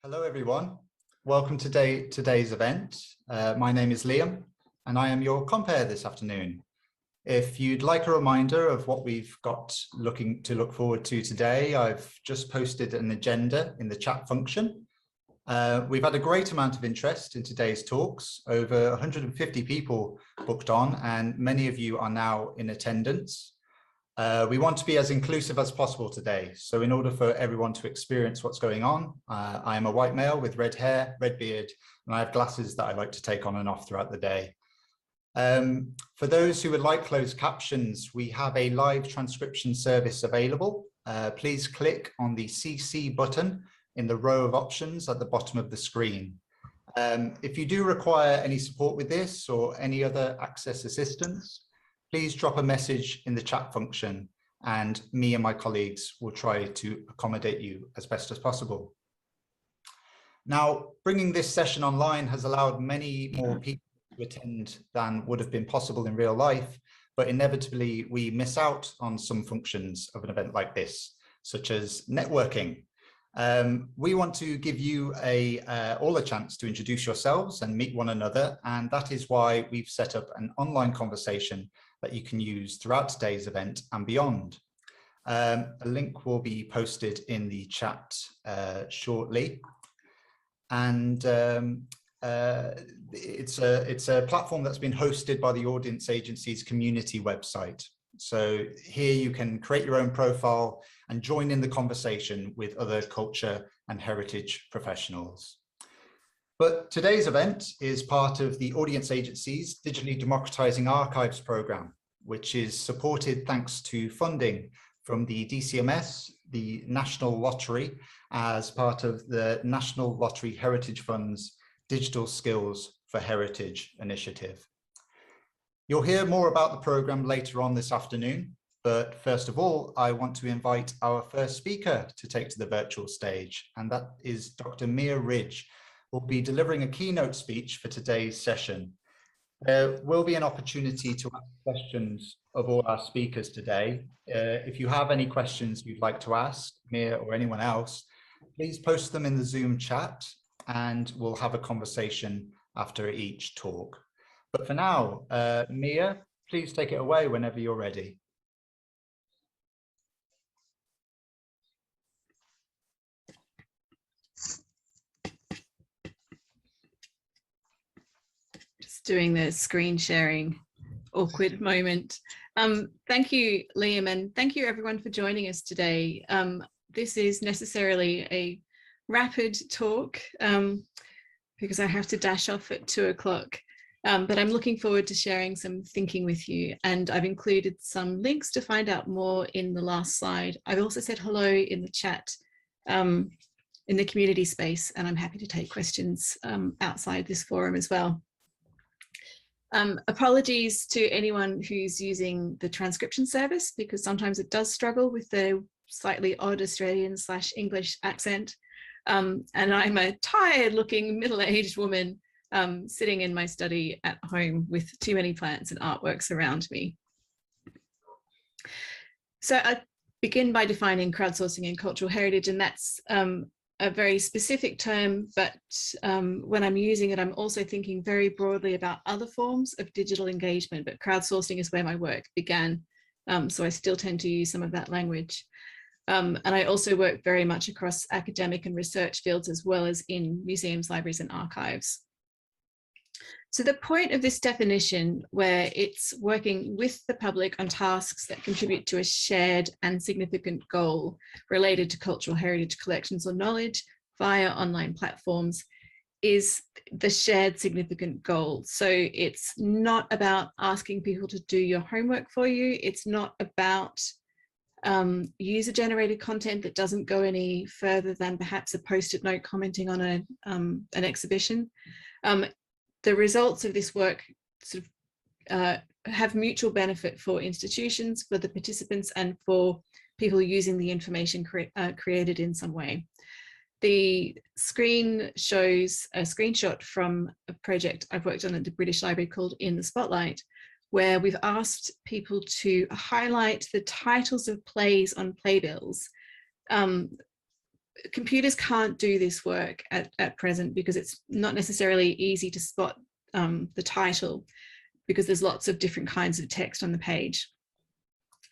Hello everyone, welcome to today's event. My name is Liam and I am your compere this afternoon. If you'd like a reminder of what we've got to look forward to today, I've just posted an agenda in the chat function. We've had a great amount of interest in today's talks, over 150 people booked on, and many of you are now in attendance. We want to be as inclusive as possible today. So in order for everyone to experience what's going on, I am a white male with red hair, red beard, and I have glasses that I like to take on and off throughout the day. For those who would like closed captions, we have a live transcription service available. Please click on the CC button in the row of options at the bottom of the screen. If you do require any support with this or any other access assistance, please drop a message in the chat function and me and my colleagues will try to accommodate you as best as possible. Now, bringing this session online has allowed many more people to attend than would have been possible in real life, but inevitably we miss out on some functions of an event like this, such as networking. We want to give you all a chance to introduce yourselves and meet one another, and that is why we've set up an online conversation that you can use throughout today's event and beyond. A link will be posted in the chat shortly. And it's a platform that's been hosted by the Audience Agency's community website. So here you can create your own profile and join in the conversation with other culture and heritage professionals. But today's event is part of the Audience Agency's Digitally Democratising Archives programme, which is supported thanks to funding from the DCMS, the National Lottery, as part of the National Lottery Heritage Fund's Digital Skills for Heritage initiative. You'll hear more about the programme later on this afternoon, but first of all, I want to invite our first speaker to take to the virtual stage, and that is Dr. Mia Ridge, who will be delivering a keynote speech for today's session. There will be an opportunity to ask questions of all our speakers today. If you have any questions you'd like to ask Mia or anyone else, please post them in the Zoom chat and we'll have a conversation after each talk. But for now, Mia, please take it away whenever you're ready. Doing the screen sharing awkward moment. Thank you, Liam, and thank you everyone for joining us today. This is necessarily a rapid talk because I have to dash off at 2 o'clock, but I'm looking forward to sharing some thinking with you, and I've included some links to find out more in the last slide. I've also said hello in the chat in the community space, and I'm happy to take questions outside this forum as well. Apologies to anyone who's using the transcription service, because sometimes it does struggle with the slightly odd Australian/English accent. And I'm a tired looking middle-aged woman sitting in my study at home with too many plants and artworks around me. So I begin by defining crowdsourcing and cultural heritage, and that's a very specific term, but when I'm using it, I'm also thinking very broadly about other forms of digital engagement, but crowdsourcing is where my work began. So I still tend to use some of that language. And I also work very much across academic and research fields, as well as in museums, libraries, and archives. So the point of this definition, where it's working with the public on tasks that contribute to a shared and significant goal related to cultural heritage collections or knowledge via online platforms, is the shared significant goal. So it's not about asking people to do your homework for you. It's not about user-generated content that doesn't go any further than perhaps a post-it note commenting on an exhibition. The results of this work sort of have mutual benefit for institutions, for the participants, and for people using the information created in some way. The screen shows a screenshot from a project I've worked on at the British Library called In the Spotlight, where we've asked people to highlight the titles of plays on playbills computers can't do this work at present because it's not necessarily easy to spot the title, because there's lots of different kinds of text on the page.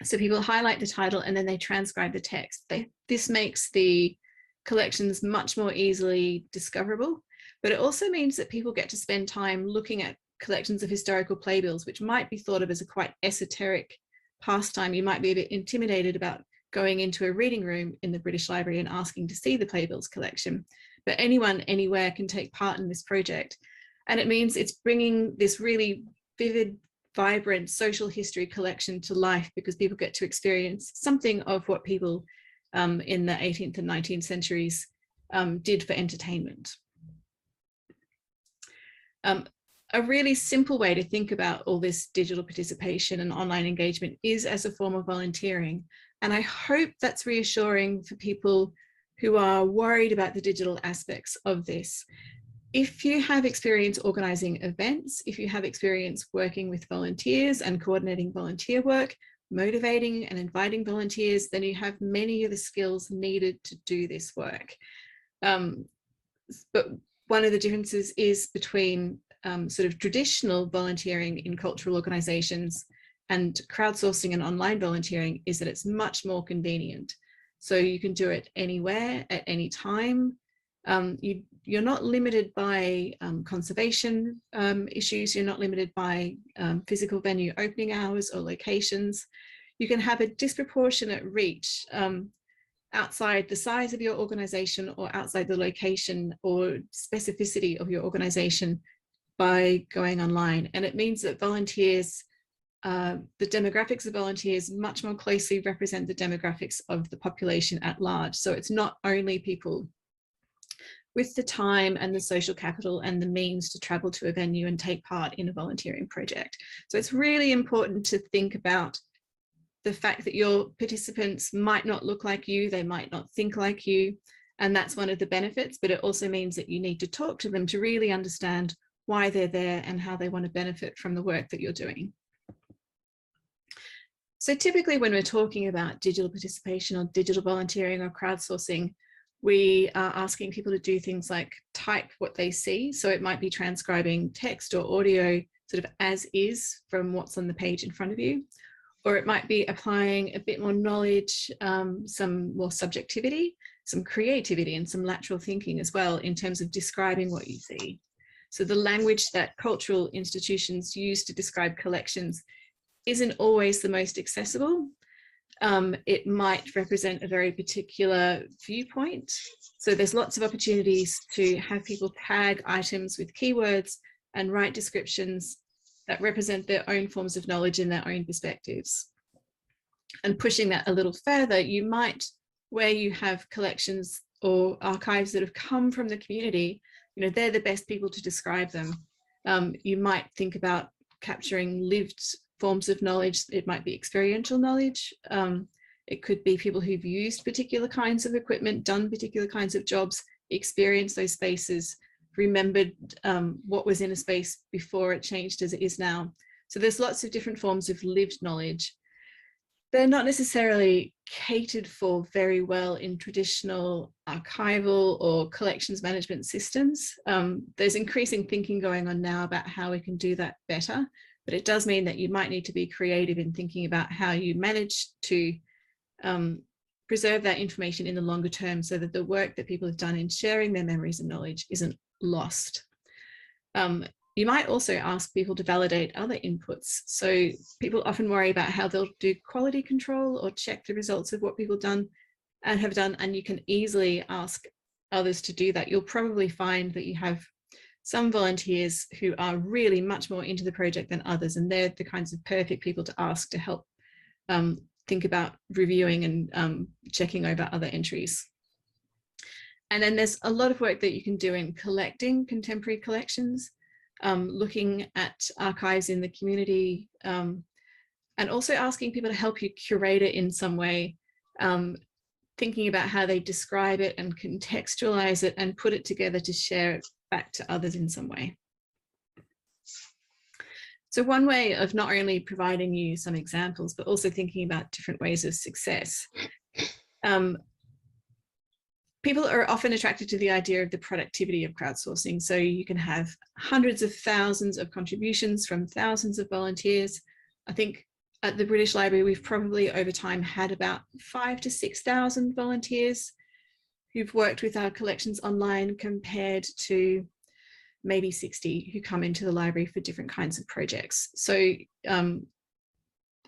So people highlight the title and then they transcribe the text. This makes the collections much more easily discoverable, but it also means that people get to spend time looking at collections of historical playbills, which might be thought of as a quite esoteric pastime. You might be a bit intimidated about going into a reading room in the British Library and asking to see the playbills collection, but anyone anywhere can take part in this project. And it means it's bringing this really vivid, vibrant social history collection to life, because people get to experience something of what people in the 18th and 19th centuries did for entertainment. A really simple way to think about all this digital participation and online engagement is as a form of volunteering. And I hope that's reassuring for people who are worried about the digital aspects of this. If you have experience organising events, if you have experience working with volunteers and coordinating volunteer work, motivating and inviting volunteers, then you have many of the skills needed to do this work. But one of the differences is between sort of traditional volunteering in cultural organisations and crowdsourcing and online volunteering is that it's much more convenient. So you can do it anywhere, at any time. You're not limited by conservation issues. You're not limited by physical venue opening hours or locations. You can have a disproportionate reach outside the size of your organisation or outside the location or specificity of your organisation by going online. And it means that volunteers, the demographics of volunteers much more closely represent the demographics of the population at large. So it's not only people with the time and the social capital and the means to travel to a venue and take part in a volunteering project. So it's really important to think about the fact that your participants might not look like you, they might not think like you, and that's one of the benefits, but it also means that you need to talk to them to really understand why they're there and how they want to benefit from the work that you're doing. So typically when we're talking about digital participation or digital volunteering or crowdsourcing, we are asking people to do things like type what they see. So it might be transcribing text or audio sort of as is from what's on the page in front of you, or it might be applying a bit more knowledge, some more subjectivity, some creativity and some lateral thinking as well in terms of describing what you see. So the language that cultural institutions use to describe collections isn't always the most accessible. It might represent a very particular viewpoint. So there's lots of opportunities to have people tag items with keywords and write descriptions that represent their own forms of knowledge and their own perspectives. And pushing that a little further, you might, where you have collections or archives that have come from the community, you know, they're the best people to describe them. You might think about capturing lived forms of knowledge. It might be experiential knowledge. It could be people who've used particular kinds of equipment, done particular kinds of jobs, experienced those spaces, remembered what was in a space before it changed as it is now. So there's lots of different forms of lived knowledge. They're not necessarily catered for very well in traditional archival or collections management systems. There's increasing thinking going on now about how we can do that better, but it does mean that you might need to be creative in thinking about how you manage to preserve that information in the longer term so that the work that people have done in sharing their memories and knowledge isn't lost. You might also ask people to validate other inputs. So people often worry about how they'll do quality control or check the results of what people have done, and you can easily ask others to do that. You'll probably find that you have some volunteers who are really much more into the project than others, and they're the kinds of perfect people to ask to help think about reviewing and checking over other entries. And then there's a lot of work that you can do in collecting contemporary collections, looking at archives in the community, and also asking people to help you curate it in some way, thinking about how they describe it and contextualize it and put it together to share it back to others in some way. So one way of not only providing you some examples, but also thinking about different ways of success. people are often attracted to the idea of the productivity of crowdsourcing. So you can have hundreds of thousands of contributions from thousands of volunteers. I think at the British Library, we've probably over time had about 5,000 to 6,000 volunteers who've worked with our collections online, compared to maybe 60 who come into the library for different kinds of projects. So,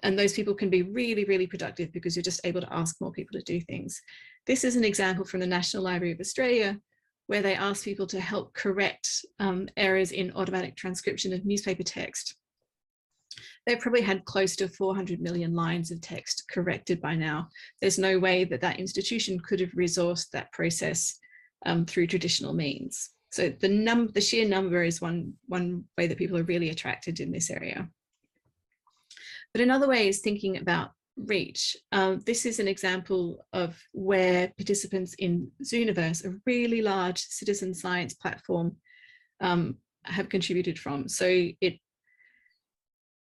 and those people can be really, really productive because you're just able to ask more people to do things. This is an example from the National Library of Australia, where they asked people to help correct errors in automatic transcription of newspaper text. They probably had close to 400 million lines of text corrected by now. There's no way that that institution could have resourced that process through traditional means. So the sheer number is one way that people are really attracted in this area. But another way is thinking about reach. This is an example of where participants in Zooniverse, a really large citizen science platform, have contributed from. So it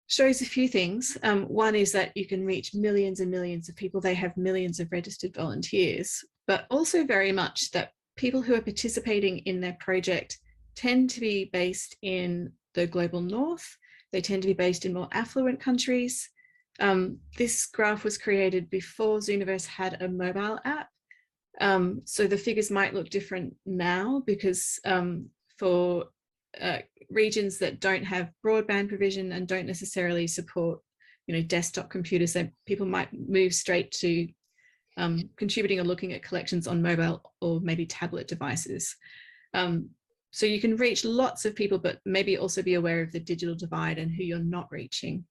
shows a few things. One is that you can reach millions and millions of people. They have millions of registered volunteers, but also very much that people who are participating in their project tend to be based in the global north. They tend to be based in more affluent countries. This graph was created before Zooniverse had a mobile app. So the figures might look different now because for regions that don't have broadband provision and don't necessarily support, desktop computers, so people might move straight to contributing or looking at collections on mobile or maybe tablet devices. So you can reach lots of people, but maybe also be aware of the digital divide and who you're not reaching.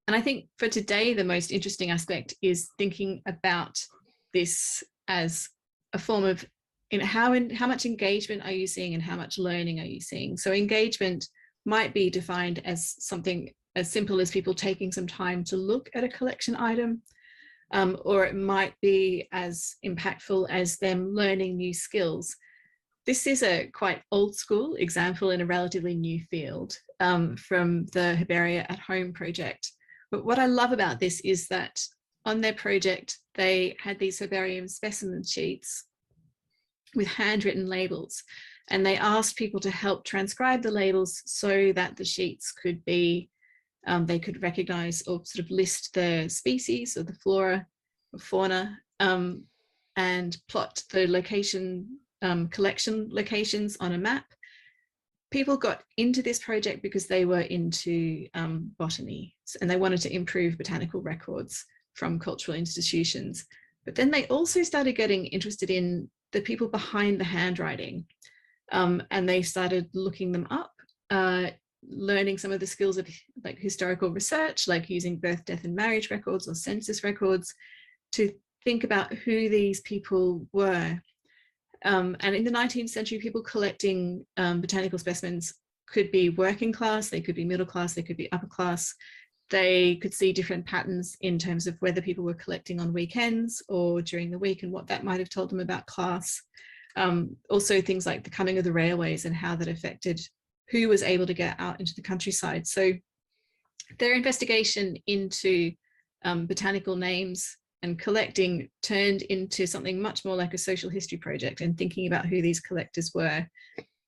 And I think for today, the most interesting aspect is thinking about this as a form of how much engagement are you seeing and how much learning are you seeing? So engagement might be defined as something as simple as people taking some time to look at a collection item, or it might be as impactful as them learning new skills. This is a quite old school example in a relatively new field from the Herbaria at Home project. But what I love about this is that on their project, they had these herbarium specimen sheets with handwritten labels, and they asked people to help transcribe the labels so that the sheets could be, they could recognize or sort of list the species or the flora or fauna, and plot the location, collection locations on a map. People got into this project because they were into botany, and they wanted to improve botanical records from cultural institutions. But then they also started getting interested in the people behind the handwriting, and they started looking them up, learning some of the skills of like historical research, like using birth, death, and marriage records or census records to think about who these people were. And in the 19th century, people collecting botanical specimens could be working class, they could be middle class, they could be upper class. They could see different patterns in terms of whether people were collecting on weekends or during the week and what that might have told them about class. Also things like the coming of the railways and how that affected who was able to get out into the countryside. So their investigation into botanical names and collecting turned into something much more like a social history project and thinking about who these collectors were.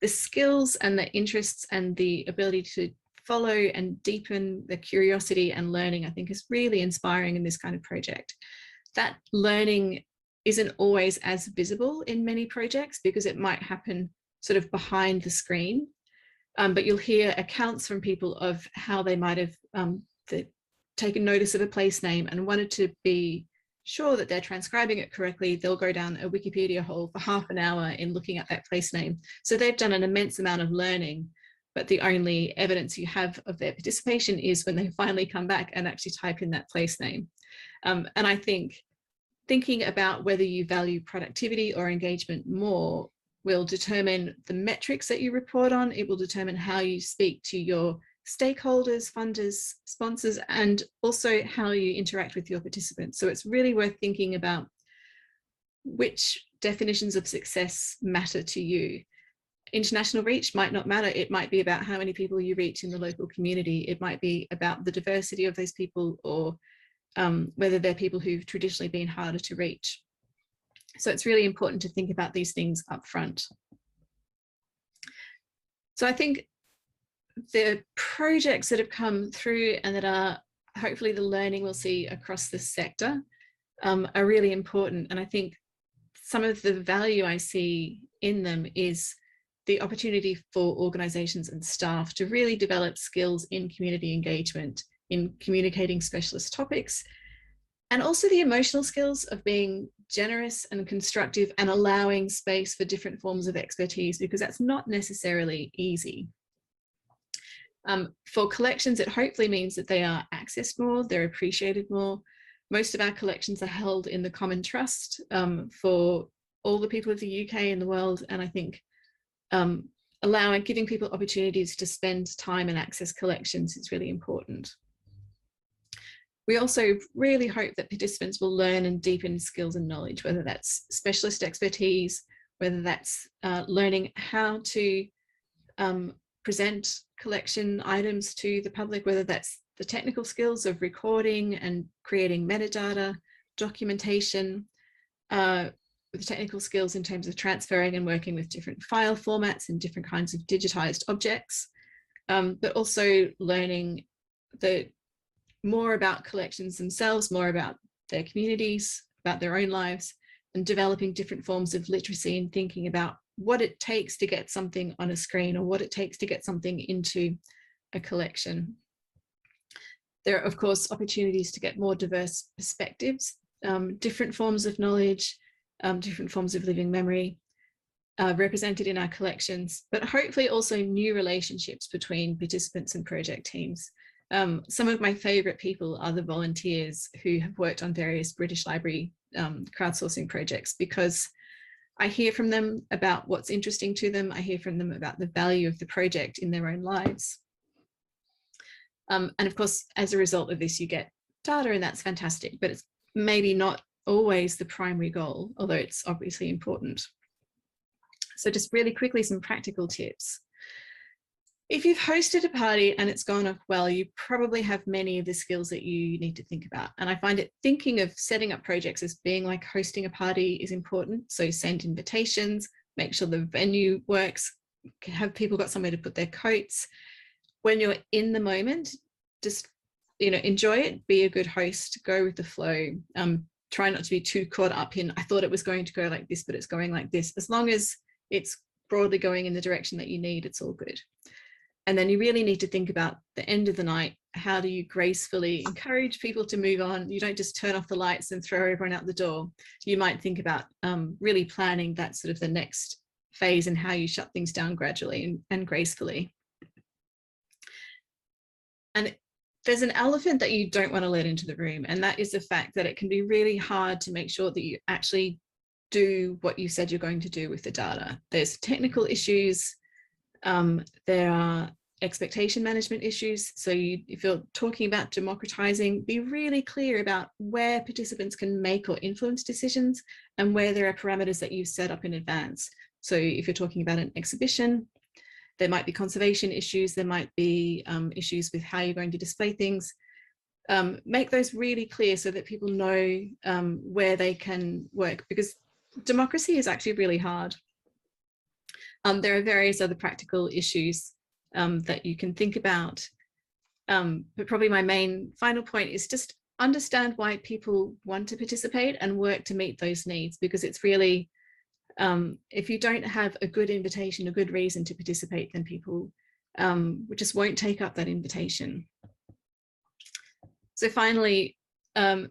The skills and the interests and the ability to follow and deepen the curiosity and learning, I think, is really inspiring in this kind of project. That learning isn't always as visible in many projects because it might happen sort of behind the screen, but you'll hear accounts from people of how they might have taken notice of a place name and wanted to be sure that they're transcribing it correctly. They'll go down a Wikipedia hole for half an hour in looking at that place name. So they've done an immense amount of learning, but the only evidence you have of their participation is when they finally come back and actually type in that place name. And I think thinking about whether you value productivity or engagement more will determine the metrics that you report on. It will determine how you speak to your stakeholders, funders, sponsors, and also how you interact with your participants. So it's really worth thinking about which definitions of success matter to you. International reach might not matter. It might be about how many people you reach in the local community. It might be about the diversity of those people, or whether they're people who've traditionally been harder to reach. So it's really important to think about these things up front. So I think the projects that have come through and that are hopefully the learning we'll see across the sector are really important. And I think some of the value I see in them is the opportunity for organisations and staff to really develop skills in community engagement, in communicating specialist topics, and also the emotional skills of being generous and constructive and allowing space for different forms of expertise, because that's not necessarily easy. For collections, it hopefully means that they are accessed more, they're appreciated more. Most of our collections are held in the common trust for all the people of the UK and the world, and I think giving people opportunities to spend time and access collections is really important. We also really hope that participants will learn and deepen skills and knowledge, whether that's specialist expertise, whether that's learning how to present collection items to the public, whether that's the technical skills of recording and creating metadata, documentation, with technical skills in terms of transferring and working with different file formats and different kinds of digitized objects, but also learning more about collections themselves, more about their communities, about their own lives, and developing different forms of literacy and thinking about what it takes to get something on a screen or what it takes to get something into a collection. There are, of course, opportunities to get more diverse perspectives, different forms of knowledge, different forms of living memory represented in our collections, but hopefully also new relationships between participants and project teams. Some of my favourite people are the volunteers who have worked on various British Library crowdsourcing projects, because I hear from them about what's interesting to them. I hear from them about the value of the project in their own lives. And of course, as a result of this, you get data, and that's fantastic, but it's maybe not always the primary goal, although it's obviously important. So just really quickly, some practical tips. If you've hosted a party and it's gone off well, you probably have many of the skills that you need to think about. And I find it thinking of setting up projects as being like hosting a party is important. So send invitations, make sure the venue works, have people got somewhere to put their coats. When you're in the moment, just enjoy it, be a good host, go with the flow. Try not to be too caught up in, I thought it was going to go like this, but it's going like this. As long as it's broadly going in the direction that you need, it's all good. And then you really need to think about the end of the night. How do you gracefully encourage people to move on? You don't just turn off the lights and throw everyone out the door. You might think about really planning that sort of the next phase and how you shut things down gradually and gracefully. And there's an elephant that you don't want to let into the room, and that is the fact that it can be really hard to make sure that you actually do what you said you're going to do with the data. There's technical issues, there are expectation management issues. So if you're talking about democratizing, be really clear about where participants can make or influence decisions and where there are parameters that you set up in advance. So if you're talking about an exhibition, there might be conservation issues, there might be issues with how you're going to display things. Make those really clear so that people know where they can work, because democracy is actually really hard. There are various other practical issues that you can think about. But probably my main final point is just understand why people want to participate and work to meet those needs, because it's really, if you don't have a good invitation, a good reason to participate, then people just won't take up that invitation. So finally,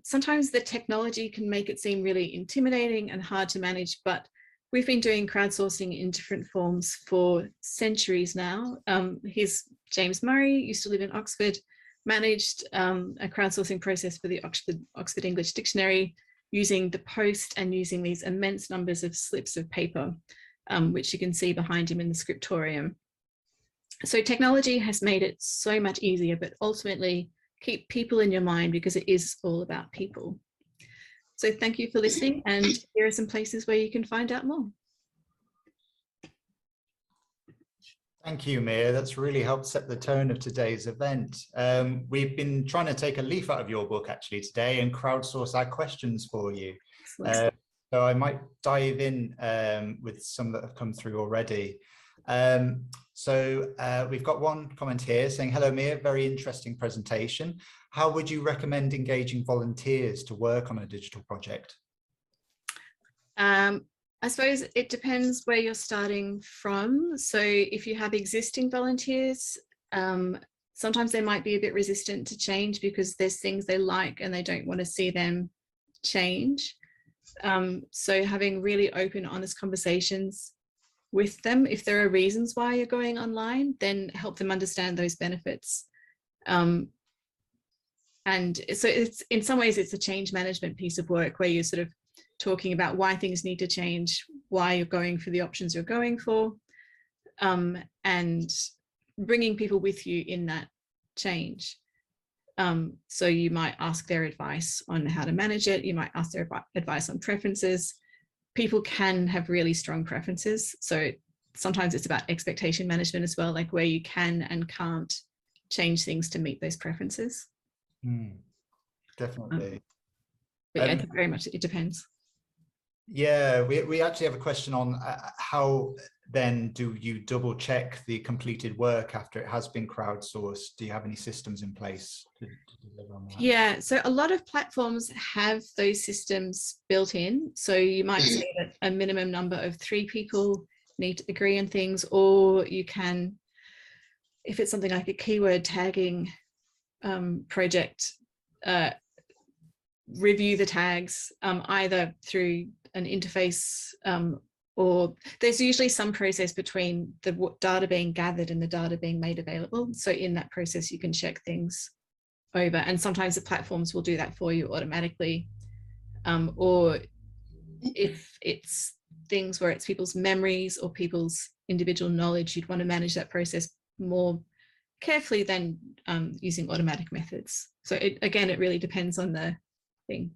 sometimes the technology can make it seem really intimidating and hard to manage, but we've been doing crowdsourcing in different forms for centuries now. Here's James Murray, used to live in Oxford, managed a crowdsourcing process for the Oxford English Dictionary using the post and using these immense numbers of slips of paper, which you can see behind him in the scriptorium. So technology has made it so much easier, but ultimately keep people in your mind, because it is all about people. So thank you for listening, and here are some places where you can find out more. Thank you, Mia. That's really helped set the tone of today's event. We've been trying to take a leaf out of your book actually today and crowdsource our questions for you. So I might dive in with some that have come through already. We've got one comment here saying, hello, Mia, very interesting presentation. How would you recommend engaging volunteers to work on a digital project? I suppose it depends where you're starting from. So if you have existing volunteers, sometimes they might be a bit resistant to change because there's things they like and they don't want to see them change. So having really open, honest conversations with them, if there are reasons why you're going online, then help them understand those benefits. And so it's, in some ways, it's a change management piece of work where you're sort of talking about why things need to change, why you're going for the options you're going for, and bringing people with you in that change. So you might ask their advice on how to manage it. You might ask their advice on preferences. People can have really strong preferences. So sometimes it's about expectation management as well, like where you can and can't change things to meet those preferences. Definitely. But yeah, I think very much it depends. Yeah, we actually have a question on how then do you double check the completed work after it has been crowdsourced? Do you have any systems in place to deliver on that? Yeah, so a lot of platforms have those systems built in. So you might say that a minimum number of 3 people need to agree on things, or you can, if it's something like a keyword tagging project, review the tags either through an interface or there's usually some process between the data being gathered and the data being made available. So in that process, you can check things over, and sometimes the platforms will do that for you automatically. Or if it's things where it's people's memories or people's individual knowledge, you'd want to manage that process more carefully than using automatic methods. So again, it really depends on the thing.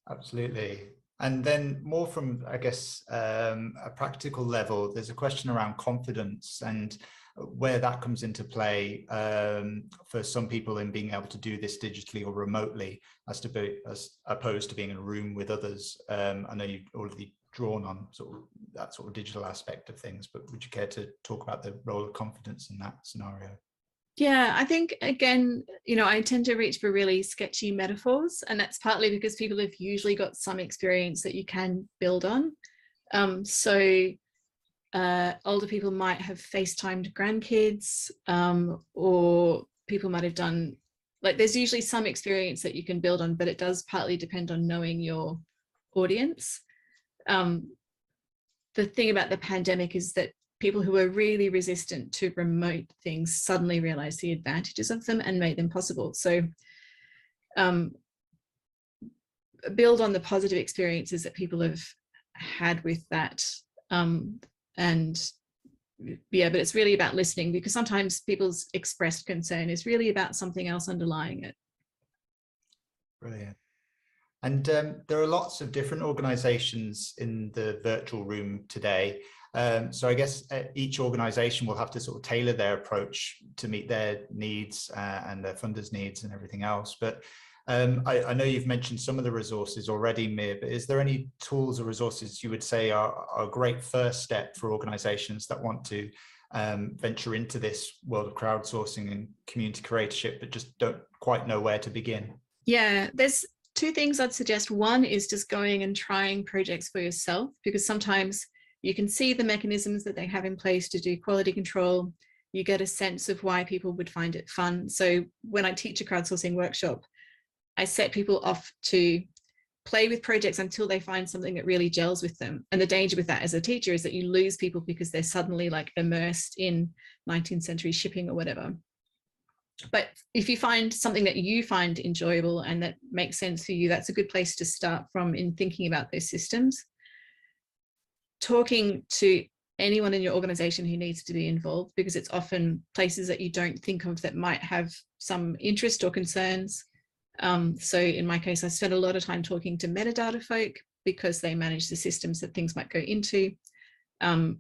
Absolutely. And then more from, I guess, a practical level, there's a question around confidence and where that comes into play for some people in being able to do this digitally or remotely, as opposed to being in a room with others. I know you've already drawn on that sort of digital aspect of things, but would you care to talk about the role of confidence in that scenario? Yeah, I think, again, I tend to reach for really sketchy metaphors, and that's partly because people have usually got some experience that you can build on. So older people might have FaceTimed grandkids, or people might have done, like, there's usually some experience that you can build on, but it does partly depend on knowing your audience. The thing about the pandemic is that people who are really resistant to remote things suddenly realized the advantages of them and made them possible. So build on the positive experiences that people have had with that. And yeah, but it's really about listening, because sometimes people's expressed concern is really about something else underlying it. Brilliant. And there are lots of different organizations in the virtual room today. So I guess each organization will have to sort of tailor their approach to meet their needs and their funders' needs and everything else. But I know you've mentioned some of the resources already, Mia, but is there any tools or resources you would say are a great first step for organizations that want to venture into this world of crowdsourcing and community curatorship, but just don't quite know where to begin? Yeah, there's 2 things I'd suggest. One is just going and trying projects for yourself, because sometimes you can see the mechanisms that they have in place to do quality control. You get a sense of why people would find it fun. So when I teach a crowdsourcing workshop, I set people off to play with projects until they find something that really gels with them. And the danger with that as a teacher is that you lose people because they're suddenly like immersed in 19th century shipping or whatever. But if you find something that you find enjoyable and that makes sense for you, that's a good place to start from in thinking about those systems. Talking to anyone in your organization who needs to be involved, because it's often places that you don't think of that might have some interest or concerns. So in my case, I spent a lot of time talking to metadata folk, because they manage the systems that things might go into. And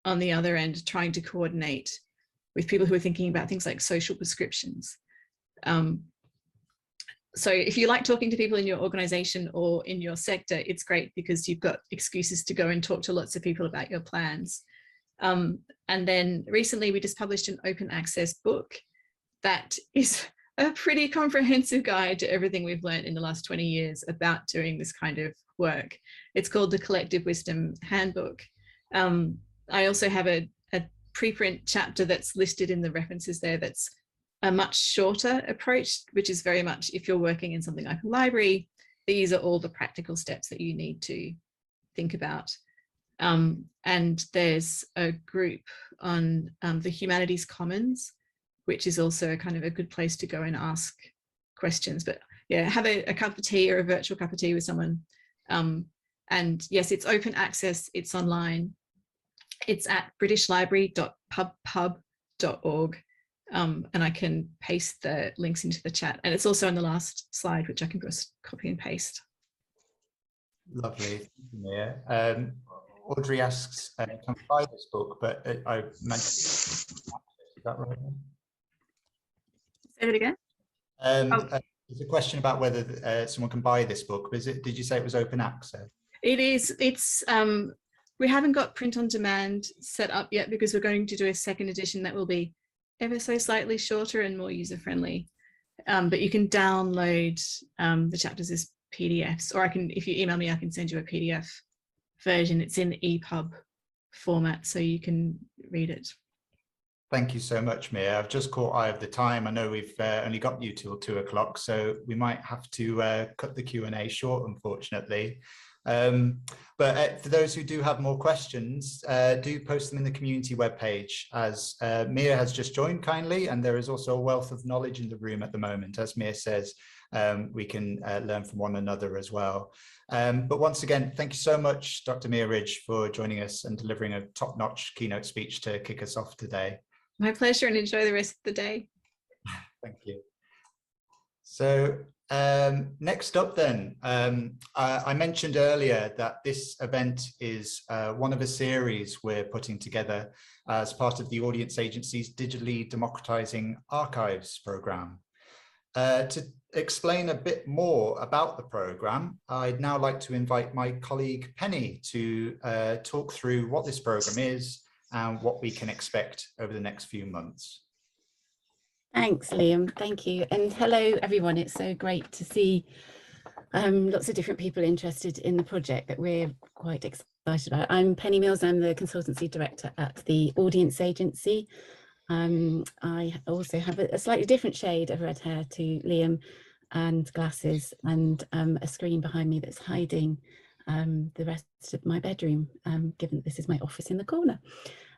on the other end, trying to coordinate with people who are thinking about things like social prescriptions. So if you like talking to people in your organization or in your sector, it's great because you've got excuses to go and talk to lots of people about your plans. And then recently we just published an open access book that is a pretty comprehensive guide to everything we've learned in the last 20 years about doing this kind of work. It's called the Collective Wisdom Handbook. I also have a preprint chapter that's listed in the references there that's a much shorter approach, which is very much if you're working in something like a library, these are all the practical steps that you need to think about. And there's a group on the Humanities Commons, which is also kind of a good place to go and ask questions. But yeah, have a cup of tea or a virtual cup of tea with someone. And yes, it's open access, it's online. It's at britishlibrary.pubpub.org. And I can paste the links into the chat. And it's also on the last slide, which I can just copy and paste. Lovely. Yeah. Audrey asks, can I buy this book? But I mentioned, is that right? Say that again? There's a question about whether someone can buy this book. Did you say it was open access? It is. It's we haven't got print on demand set up yet because we're going to do a second edition that will be ever so slightly shorter and more user friendly. But you can download the chapters as PDFs, or I can, if you email me, I can send you a PDF version. It's in EPUB format, so you can read it. Thank you so much, Mia. I've just caught eye of the time. I know we've only got you till 2 o'clock, so we might have to cut the Q&A short, unfortunately. But for those who do have more questions, do post them in the community webpage, as Mia has just joined kindly, and there is also a wealth of knowledge in the room at the moment. As Mia says, we can learn from one another as well. But once again, thank you so much, Dr. Mia Ridge, for joining us and delivering a top-notch keynote speech to kick us off today. My pleasure, and enjoy the rest of the day. Thank you. So next up then, I mentioned earlier that this event is one of a series we're putting together as part of the Audience Agency's Digitally Democratising Archives programme. To explain a bit more about the programme, I'd now like to invite my colleague Penny to talk through what this programme is and what we can expect over the next few months. Thanks, Liam. Thank you. And hello, everyone. It's so great to see lots of different people interested in the project that we're quite excited about. I'm Penny Mills. I'm the Consultancy Director at the Audience Agency. I also have a slightly different shade of red hair to Liam, and glasses, and a screen behind me that's hiding the rest of my bedroom, given that this is my office in the corner.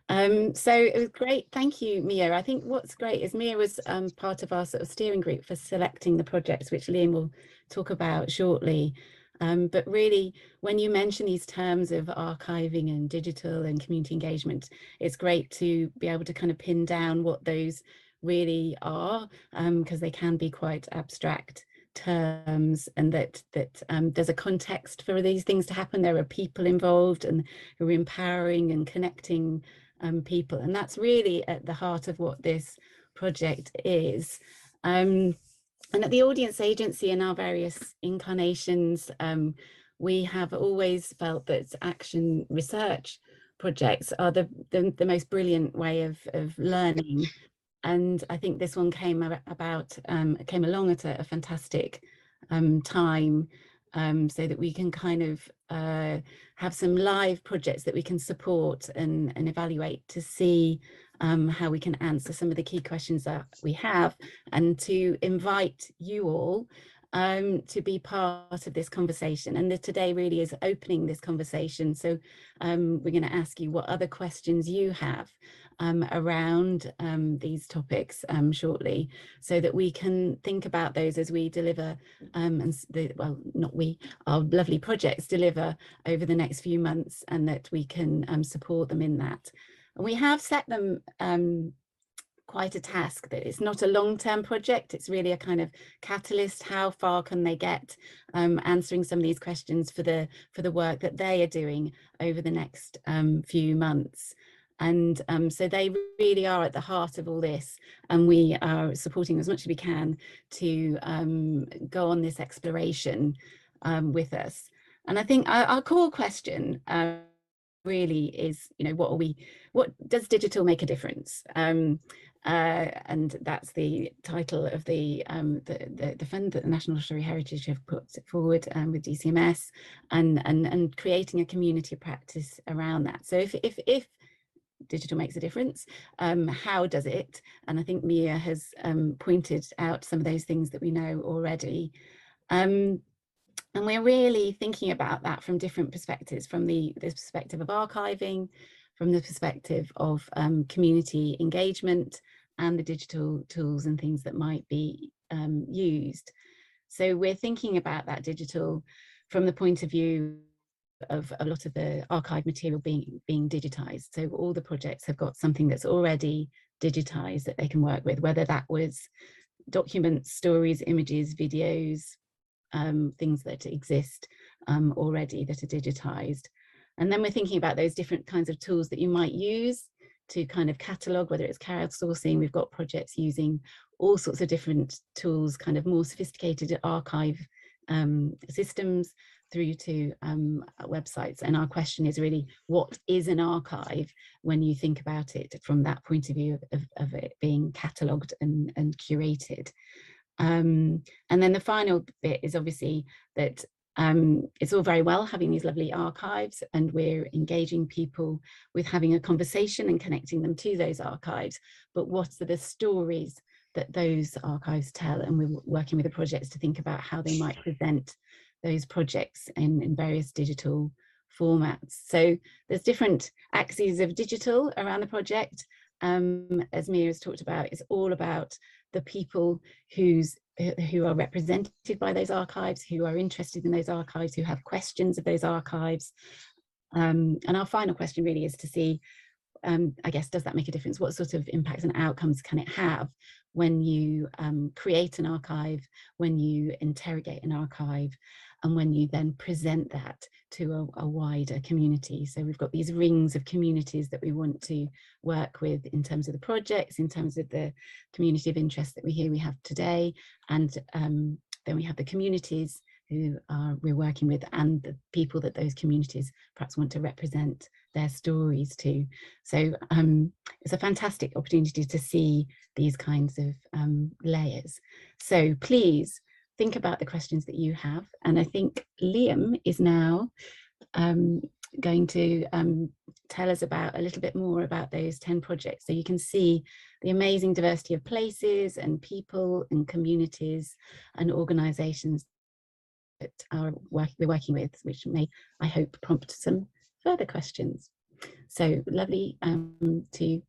So it was great. Thank you, Mia. I think what's great is Mia was part of our sort of steering group for selecting the projects, which Liam will talk about shortly. But really, when you mention these terms of archiving and digital and community engagement, it's great to be able to kind of pin down what those really are, because they can be quite abstract terms, and that there's a context for these things to happen. There are people involved and who are empowering and connecting people, and that's really at the heart of what this project is. And at the Audience Agency, in our various incarnations, we have always felt that action research projects are the most brilliant way of learning. And I think this one came along at a fantastic time, so that we can kind of have some live projects that we can support and evaluate to see how we can answer some of the key questions that we have, and to invite you all to be part of this conversation. And today really is opening this conversation. So we're going to ask you what other questions you have around these topics shortly, so that we can think about those as we deliver, our lovely projects deliver over the next few months, and that we can support them in that. And we have set them quite a task, that it's not a long-term project, it's really a kind of catalyst. How far can they get answering some of these questions for the work that they are doing over the next few months? And so they really are at the heart of all this, and we are supporting as much as we can to go on this exploration with us. And I think our core question really is, you know, what does digital make a difference? And that's the title of the fund that the National Literary Heritage have put forward with DCMS, and creating a community of practice around that. So if digital makes a difference, how does it? And I think Mia has pointed out some of those things that we know already. And we're really thinking about that from different perspectives, from the perspective of archiving, from the perspective of community engagement, and the digital tools and things that might be used. So we're thinking about that digital from the point of view of a lot of the archive material being digitized. So all the projects have got something that's already digitized that they can work with, whether that was documents, stories, images, videos, things that exist already that are digitized. And then we're thinking about those different kinds of tools that you might use to kind of catalogue, whether it's crowdsourcing. We've got projects using all sorts of different tools, kind of more sophisticated archive systems, through to websites. And our question is really, what is an archive when you think about it from that point of view of it being catalogued and curated? And then the final bit is obviously that it's all very well having these lovely archives, and we're engaging people with having a conversation and connecting them to those archives, but what are the stories that those archives tell? And we're working with the projects to think about how they might present those projects in various digital formats. So there's different axes of digital around the project. As Mia has talked about, it's all about the people who are represented by those archives, who are interested in those archives, who have questions of those archives. And our final question really is to see, I guess, does that make a difference? What sort of impacts and outcomes can it have when you create an archive, when you interrogate an archive, and when you then present that to a wider community? So we've got these rings of communities that we want to work with in terms of the projects, in terms of the community of interest that we have today, and then we have the communities who we're working with, and the people that those communities perhaps want to represent their stories to. So it's a fantastic opportunity to see these kinds of layers. So please think about the questions that you have. And I think Liam is now going to tell us about a little bit more about those 10 projects. So you can see the amazing diversity of places and people and communities and organizations that we're working with, which may, I hope, prompt some further questions. So lovely to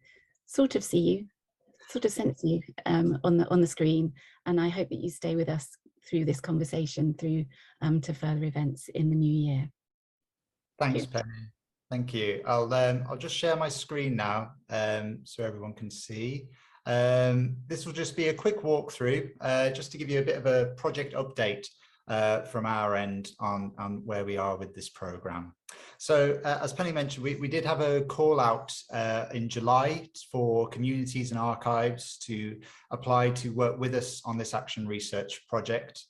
sort of see you, sort of sense you on the screen, and I hope that you stay with us through this conversation, through to further events in the new year. Thanks, Penny. Thank you. I'll just share my screen now so everyone can see. This will just be a quick walkthrough, just to give you a bit of a project update from our end on where we are with this program. So as Penny mentioned, we did have a call out in July for communities and archives to apply to work with us on this action research project.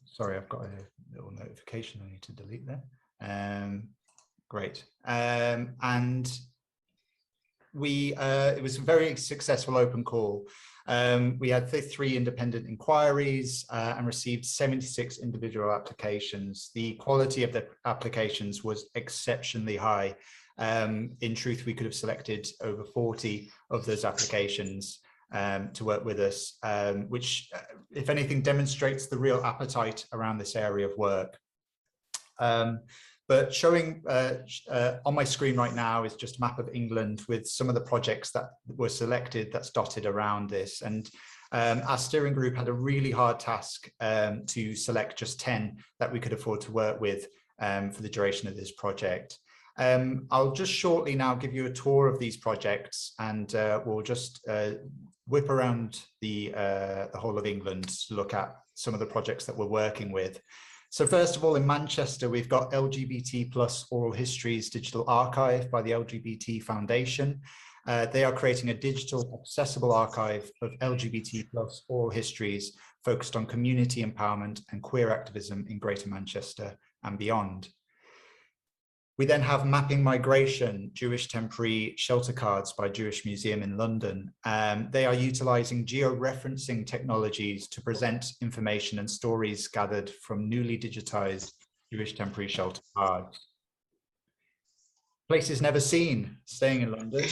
Sorry, I've got a little notification I need to delete there. Great. And it was a very successful open call. We had 3 independent inquiries and received 76 individual applications. The quality of the applications was exceptionally high. In truth, we could have selected over 40 of those applications to work with us, which, if anything, demonstrates the real appetite around this area of work. But showing on my screen right now is just a map of England with some of the projects that were selected that's dotted around this. And our steering group had a really hard task to select just 10 that we could afford to work with for the duration of this project. I'll just shortly now give you a tour of these projects, and we'll just whip around the whole of England to look at some of the projects that we're working with. So first of all, in Manchester, we've got LGBT plus Oral Histories Digital Archive by the LGBT Foundation. They are creating a digital accessible archive of LGBT plus oral histories focused on community empowerment and queer activism in Greater Manchester and beyond. We then have Mapping Migration, Jewish Temporary Shelter Cards by Jewish Museum in London. They are utilising georeferencing technologies to present information and stories gathered from newly digitised Jewish Temporary Shelter Cards. Places Never Seen, staying in London,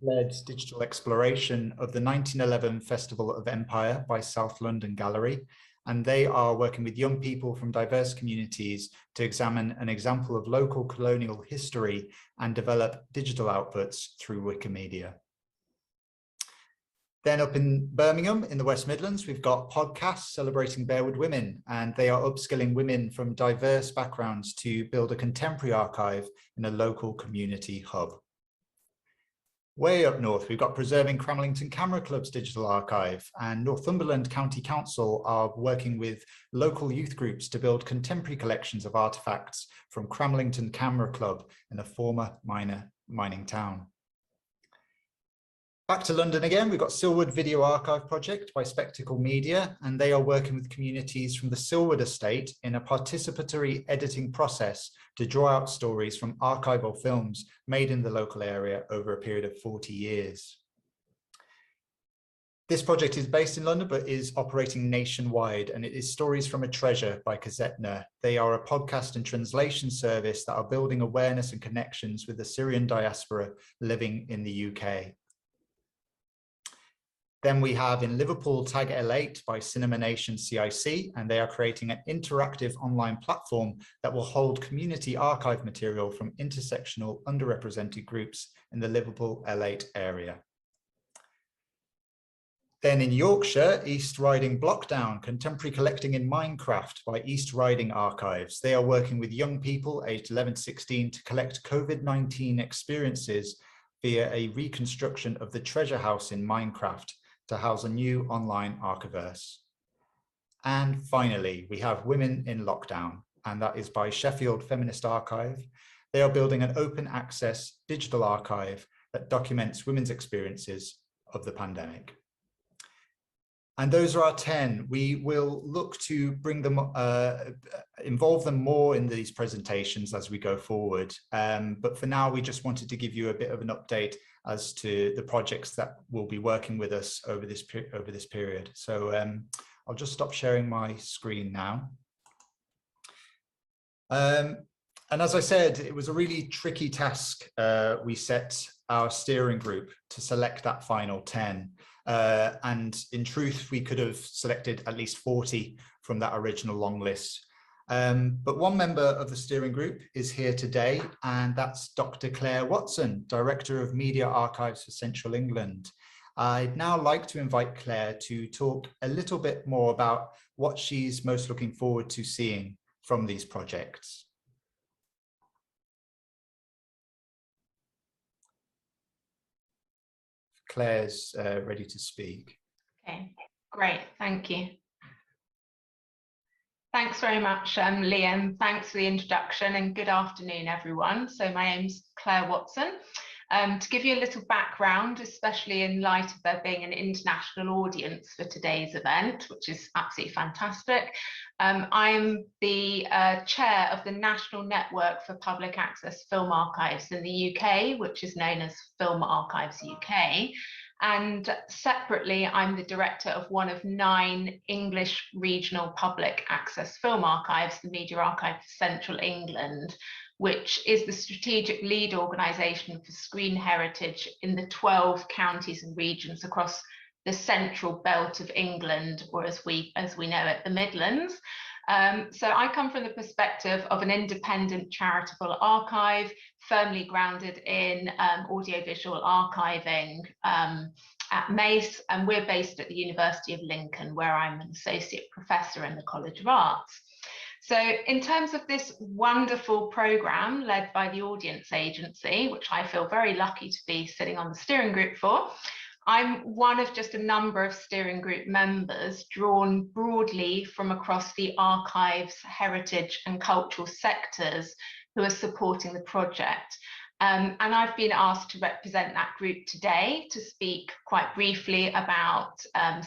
led digital exploration of the 1911 Festival of Empire by South London Gallery. And they are working with young people from diverse communities to examine an example of local colonial history and develop digital outputs through Wikimedia. Then up in Birmingham in the West Midlands, we've got podcasts celebrating Bearwood women, and they are upskilling women from diverse backgrounds to build a contemporary archive in a local community hub. Way up north, we've got Preserving Cramlington Camera Club's digital archive, and Northumberland County Council are working with local youth groups to build contemporary collections of artefacts from Cramlington Camera Club in a former mining town. Back to London again, we've got Silwood Video Archive Project by Spectacle Media, and they are working with communities from the Silwood estate in a participatory editing process to draw out stories from archival films made in the local area over a period of 40 years. This project is based in London, but is operating nationwide, and it is Stories from a Treasure by Kazetna. They are a podcast and translation service that are building awareness and connections with the Syrian diaspora living in the UK. Then we have in Liverpool Tag L8 by Cinema Nation CIC, and they are creating an interactive online platform that will hold community archive material from intersectional underrepresented groups in the Liverpool L8 area. Then in Yorkshire, East Riding Blockdown, Contemporary Collecting in Minecraft by East Riding Archives. They are working with young people aged 11 to 16 to collect COVID-19 experiences via a reconstruction of the treasure house in Minecraft to house a new online archiverse. And finally, we have Women in Lockdown, and that is by Sheffield Feminist Archive. They are building an open access digital archive that documents women's experiences of the pandemic. And those are our 10. We will look to bring them, involve them more in these presentations as we go forward. But for now, we just wanted to give you a bit of an update as to the projects that will be working with us over this period. So I'll just stop sharing my screen now. And as I said, it was a really tricky task. We set our steering group to select that final 10. And in truth, we could have selected at least 40 from that original long list. But one member of the steering group is here today, and that's Dr. Clare Watson, Director of Media Archives for Central England. I'd now like to invite Clare to talk a little bit more about what she's most looking forward to seeing from these projects. Claire's ready to speak. Okay, great, thank you. Thanks very much, Liam. Thanks for the introduction and good afternoon, everyone. So my name's Clare Watson. To give you a little background, especially in light of there being an international audience for today's event, which is absolutely fantastic, I'm the chair of the National Network for Public Access Film Archives in the UK, which is known as Film Archives UK. And separately, I'm the director of one of 9 English regional public access film archives, the Media Archive for Central England, which is the strategic lead organisation for screen heritage in the 12 counties and regions across the central belt of England, or as we know it, the Midlands. So I come from the perspective of an independent charitable archive, firmly grounded in audiovisual archiving at Mace, and we're based at the University of Lincoln, where I'm an associate professor in the College of Arts. So in terms of this wonderful programme led by the Audience Agency, which I feel very lucky to be sitting on the steering group for, I'm one of just a number of steering group members drawn broadly from across the archives, heritage and cultural sectors who are supporting the project. And I've been asked to represent that group today to speak quite briefly about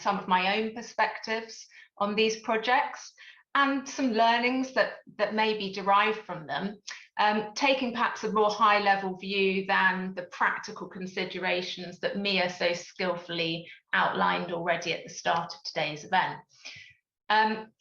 some of my own perspectives on these projects and some learnings that may be derived from them, taking perhaps a more high-level view than the practical considerations that Mia so skillfully outlined already at the start of today's event.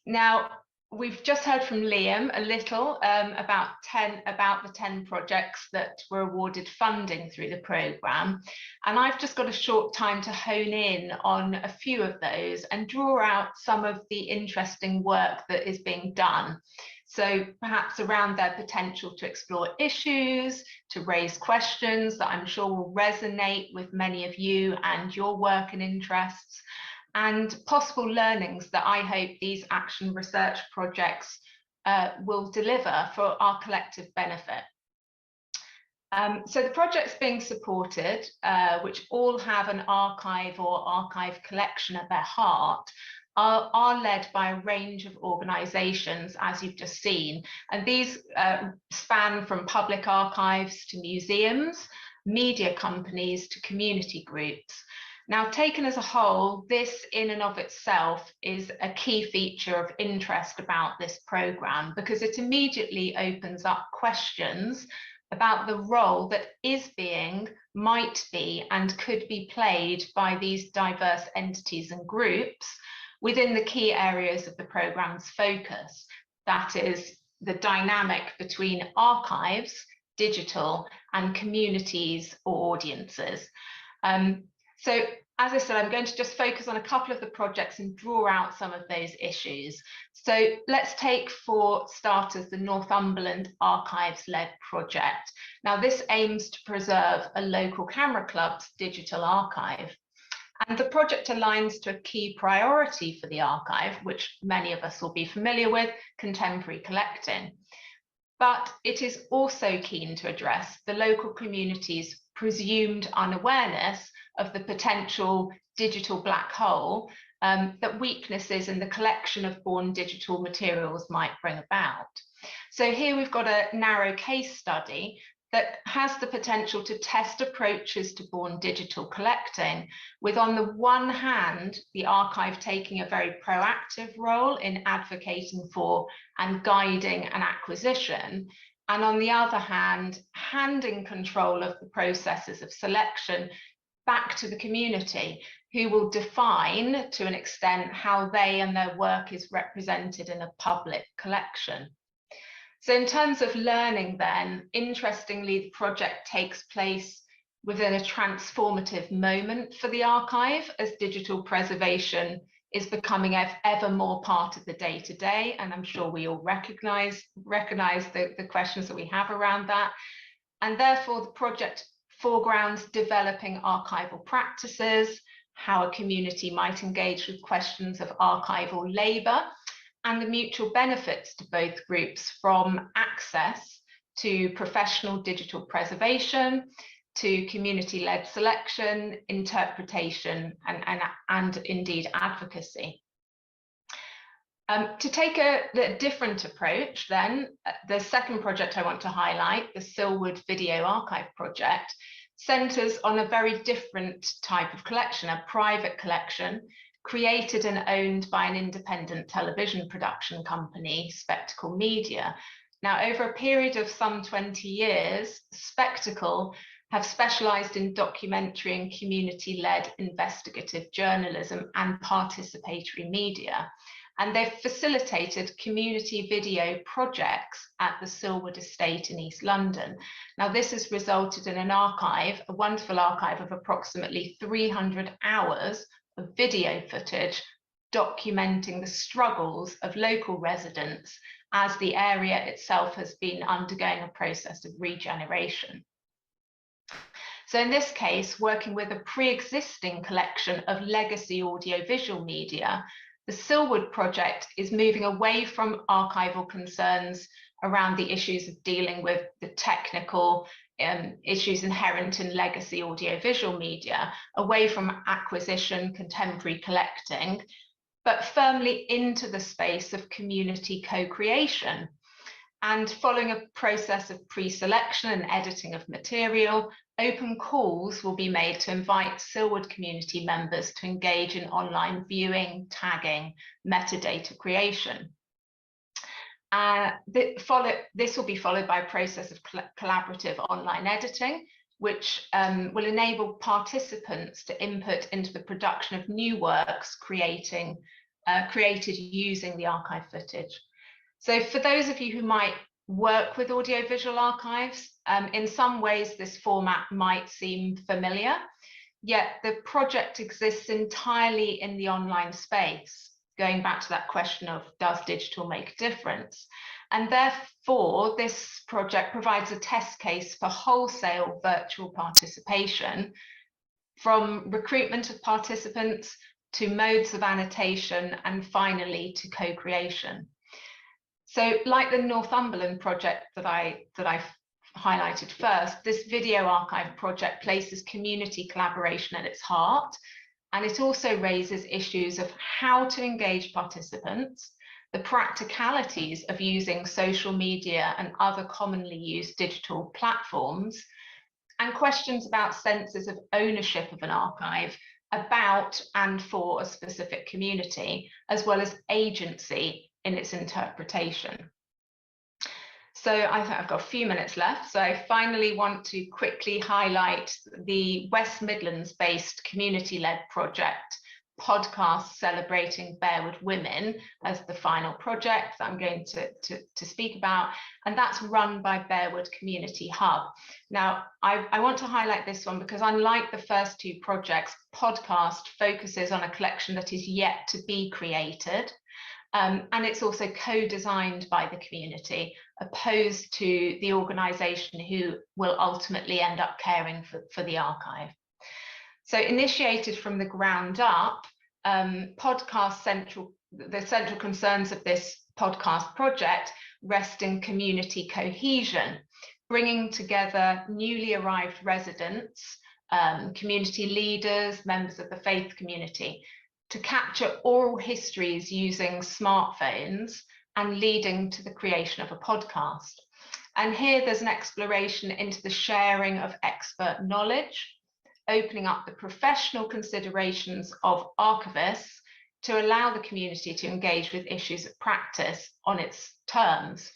Now, we've just heard from Liam a little about the 10 projects that were awarded funding through the programme, and I've just got a short time to hone in on a few of those and draw out some of the interesting work that is being done. So perhaps around their potential to explore issues, to raise questions that I'm sure will resonate with many of you and your work and interests, and possible learnings that I hope these action research projects will deliver for our collective benefit. So the projects being supported, which all have an archive or archive collection at their heart, are led by a range of organisations, as you've just seen. And these span from public archives to museums, media companies to community groups. Now, taken as a whole, this in and of itself is a key feature of interest about this programme, because it immediately opens up questions about the role that is being, might be, and could be played by these diverse entities and groups within the key areas of the programme's focus. That is the dynamic between archives, digital, and communities or audiences. So, as I said, I'm going to just focus on a couple of the projects and draw out some of those issues. So let's take for starters the Northumberland Archives-led project. Now, this aims to preserve a local camera club's digital archive. And the project aligns to a key priority for the archive, which many of us will be familiar with, contemporary collecting. But it is also keen to address the local community's presumed unawareness of the potential digital black hole that weaknesses in the collection of born digital materials might bring about. So here we've got a narrow case study that has the potential to test approaches to born digital collecting, with on the one hand, the archive taking a very proactive role in advocating for and guiding an acquisition, and on the other hand, handing control of the processes of selection back to the community, who will define to an extent how they and their work is represented in a public collection. So in terms of learning then, interestingly, the project takes place within a transformative moment for the archive as digital preservation is becoming ever more part of the day-to-day, and I'm sure we all recognize the questions that we have around that. And therefore the project foregrounds developing archival practices, how a community might engage with questions of archival labour, and the mutual benefits to both groups from access to professional digital preservation, to community-led selection, interpretation, and indeed advocacy. To take a different approach then, the second project I want to highlight, the Silwood Video Archive project, centres on a very different type of collection, a private collection created and owned by an independent television production company, Spectacle Media. Now, over a period of some 20 years, Spectacle have specialised in documentary and community-led investigative journalism and participatory media. And they've facilitated community video projects at the Silwood estate in East London. Now, this has resulted in an archive, a wonderful archive of approximately 300 hours of video footage documenting the struggles of local residents as the area itself has been undergoing a process of regeneration. So in this case, working with a pre-existing collection of legacy audiovisual media, the Silwood project is moving away from archival concerns around the issues of dealing with the technical, issues inherent in legacy audiovisual media, away from acquisition, contemporary collecting, but firmly into the space of community co-creation. And following a process of pre-selection and editing of material, open calls will be made to invite Silwood community members to engage in online viewing, tagging, metadata creation. This will be followed by a process of collaborative online editing, which will enable participants to input into the production of new works created using the archive footage. So for those of you who might work with audiovisual archives, in some ways this format might seem familiar, yet the project exists entirely in the online space, going back to that question of, does digital make a difference? And therefore, this project provides a test case for wholesale virtual participation, from recruitment of participants to modes of annotation, and finally to co-creation. So like the Northumberland project that I highlighted first, this video archive project places community collaboration at its heart, and it also raises issues of how to engage participants, the practicalities of using social media and other commonly used digital platforms, and questions about senses of ownership of an archive about and for a specific community, as well as agency in its interpretation. So I think I've got a few minutes left. So I finally want to quickly highlight the West Midlands-based community-led project, Podcast Celebrating Bearwood Women, as the final project that I'm going to speak about. And that's run by Bearwood Community Hub. Now, I want to highlight this one because unlike the first two projects, Podcast focuses on a collection that is yet to be created. And it's also co-designed by the community, opposed to the organisation who will ultimately end up caring for the archive. So initiated from the ground up, the central concerns of this podcast project rest in community cohesion, bringing together newly arrived residents, community leaders, members of the faith community, to capture oral histories using smartphones and leading to the creation of a podcast. And here there's an exploration into the sharing of expert knowledge, opening up the professional considerations of archivists to allow the community to engage with issues of practice on its terms.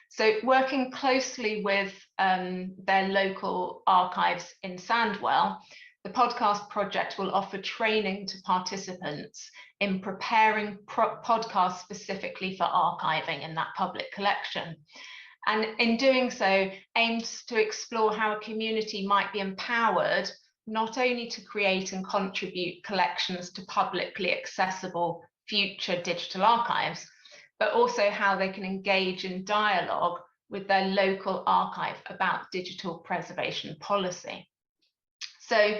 So working closely with their local archives in Sandwell, the podcast project will offer training to participants in preparing podcasts specifically for archiving in that public collection. And in doing so, aims to explore how a community might be empowered not only to create and contribute collections to publicly accessible future digital archives, but also how they can engage in dialogue with their local archive about digital preservation policy. So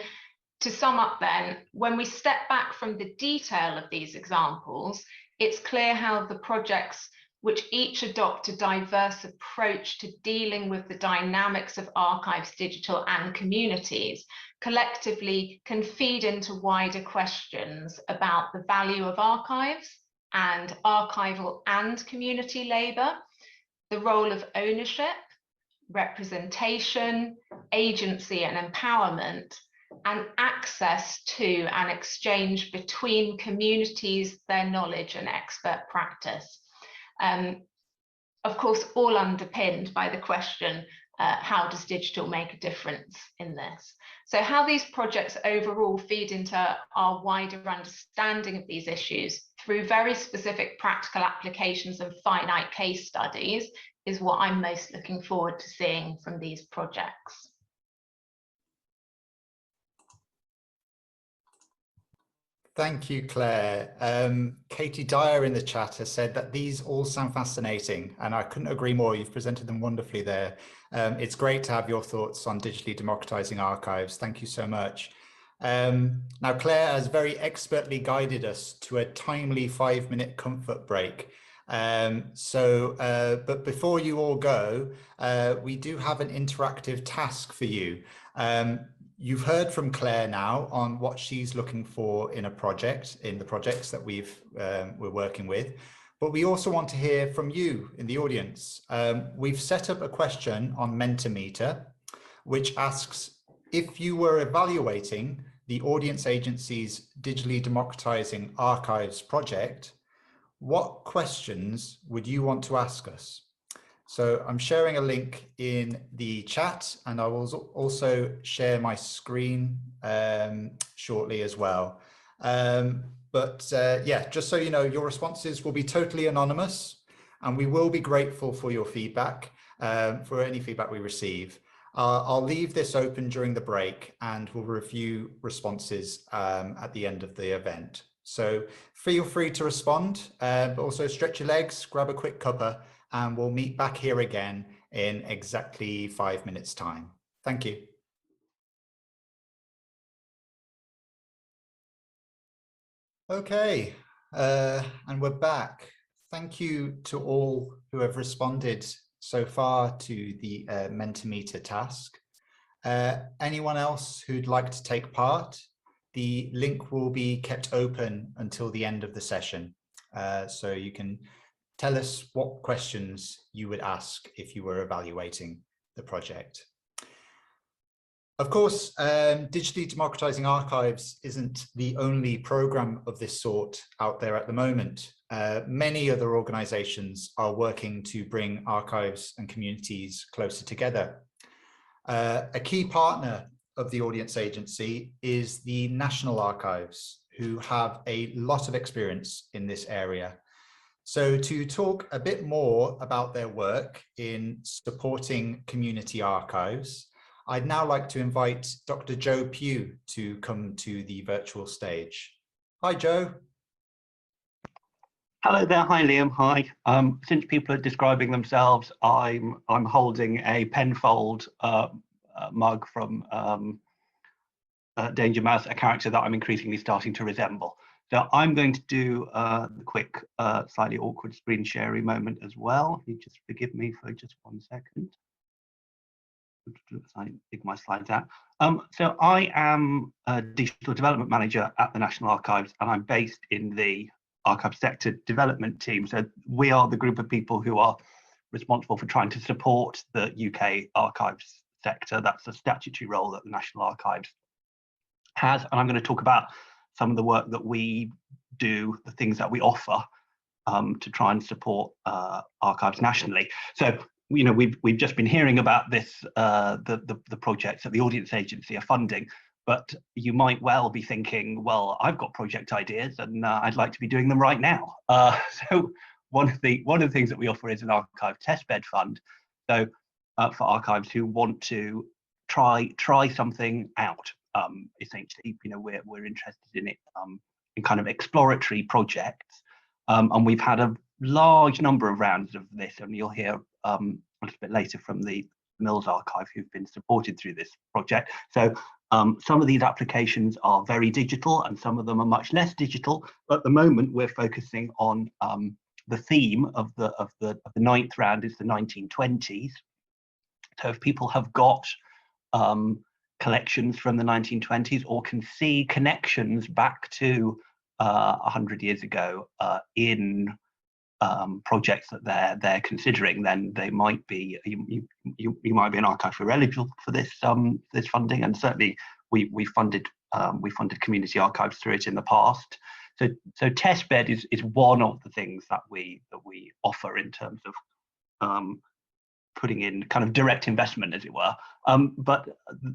to sum up then, when we step back from the detail of these examples, it's clear how the projects, which each adopt a diverse approach to dealing with the dynamics of archives, digital and communities, collectively can feed into wider questions about the value of archives and archival and community labour, the role of ownership, representation, agency and empowerment, and access to and exchange between communities, their knowledge and expert practice. Of course, all underpinned by the question, how does digital make a difference in this? So how these projects overall feed into our wider understanding of these issues through very specific practical applications and finite case studies is what I'm most looking forward to seeing from these projects. Thank you, Claire. Katie Dyer in the chat has said that these all sound fascinating, and I couldn't agree more. You've presented them wonderfully there. It's great to have your thoughts on digitally democratizing archives. Thank you so much. Now, Claire has very expertly guided us to a timely 5-minute comfort break. But before you all go, we do have an interactive task for you. You've heard from Clare now on what she's looking for in a project, in the projects that we're working with. But we also want to hear from you in the audience. We've set up a question on Mentimeter, which asks, if you were evaluating the audience agency's Digitally Democratising Archives project, what questions would you want to ask us? So I'm sharing a link in the chat, and I will also share my screen shortly as well. Yeah, just so you know, your responses will be totally anonymous, and we will be grateful for your feedback, for any feedback we receive. I'll leave this open during the break, and we'll review responses at the end of the event. So feel free to respond, but also stretch your legs, grab a quick cuppa, and we'll meet back here again in exactly 5 minutes' time. Thank you. Okay, and we're back. Thank you to all who have responded so far to the Mentimeter task. Anyone else who'd like to take part? The link will be kept open until the end of the session. So you can tell us what questions you would ask if you were evaluating the project. Of course, Digitally Democratising Archives isn't the only programme of this sort out there at the moment. Many other organisations are working to bring archives and communities closer together. A key partner of the audience agency is the National Archives, who have a lot of experience in this area. So to talk a bit more about their work in supporting community archives, I'd now like to invite Dr. Joe Pugh to come to the virtual stage. Hi, Joe. Hello there. Hi, Liam. Hi. Since people are describing themselves, I'm holding a Penfold mug from Danger Mouse, a character that I'm increasingly starting to resemble. So I'm going to do the quick, slightly awkward screen sharing moment as well. You just forgive me for just 1 second. I dig my slides out. So I am a digital development manager at the National Archives, and I'm based in the archive sector development team. So we are the group of people who are responsible for trying to support the UK archives sector. That's the statutory role that the National Archives has. And I'm going to talk about some of the work that we do, the things that we offer to try and support archives nationally. So, you know, we've just been hearing about this, the projects that the audience agency are funding, but you might well be thinking, well, I've got project ideas and I'd like to be doing them right now. So one of the things that we offer is an archive testbed fund. So for archives who want to try something out, essentially, you know, we're interested in it in kind of exploratory projects, and we've had a large number of rounds of this, and you'll hear a little bit later from the Mills Archive who've been supported through this project. So some of these applications are very digital and some of them are much less digital. But at the moment, we're focusing on the theme of the 9th round is the 1920s. So if people have got collections from the 1920s or can see connections back to 100 years ago in projects that they're considering, then they might be you might be an archive who are eligible for this this funding, and certainly we funded community archives through it in the past. So testbed is one of the things that we offer in terms of putting in kind of direct investment, as it were. But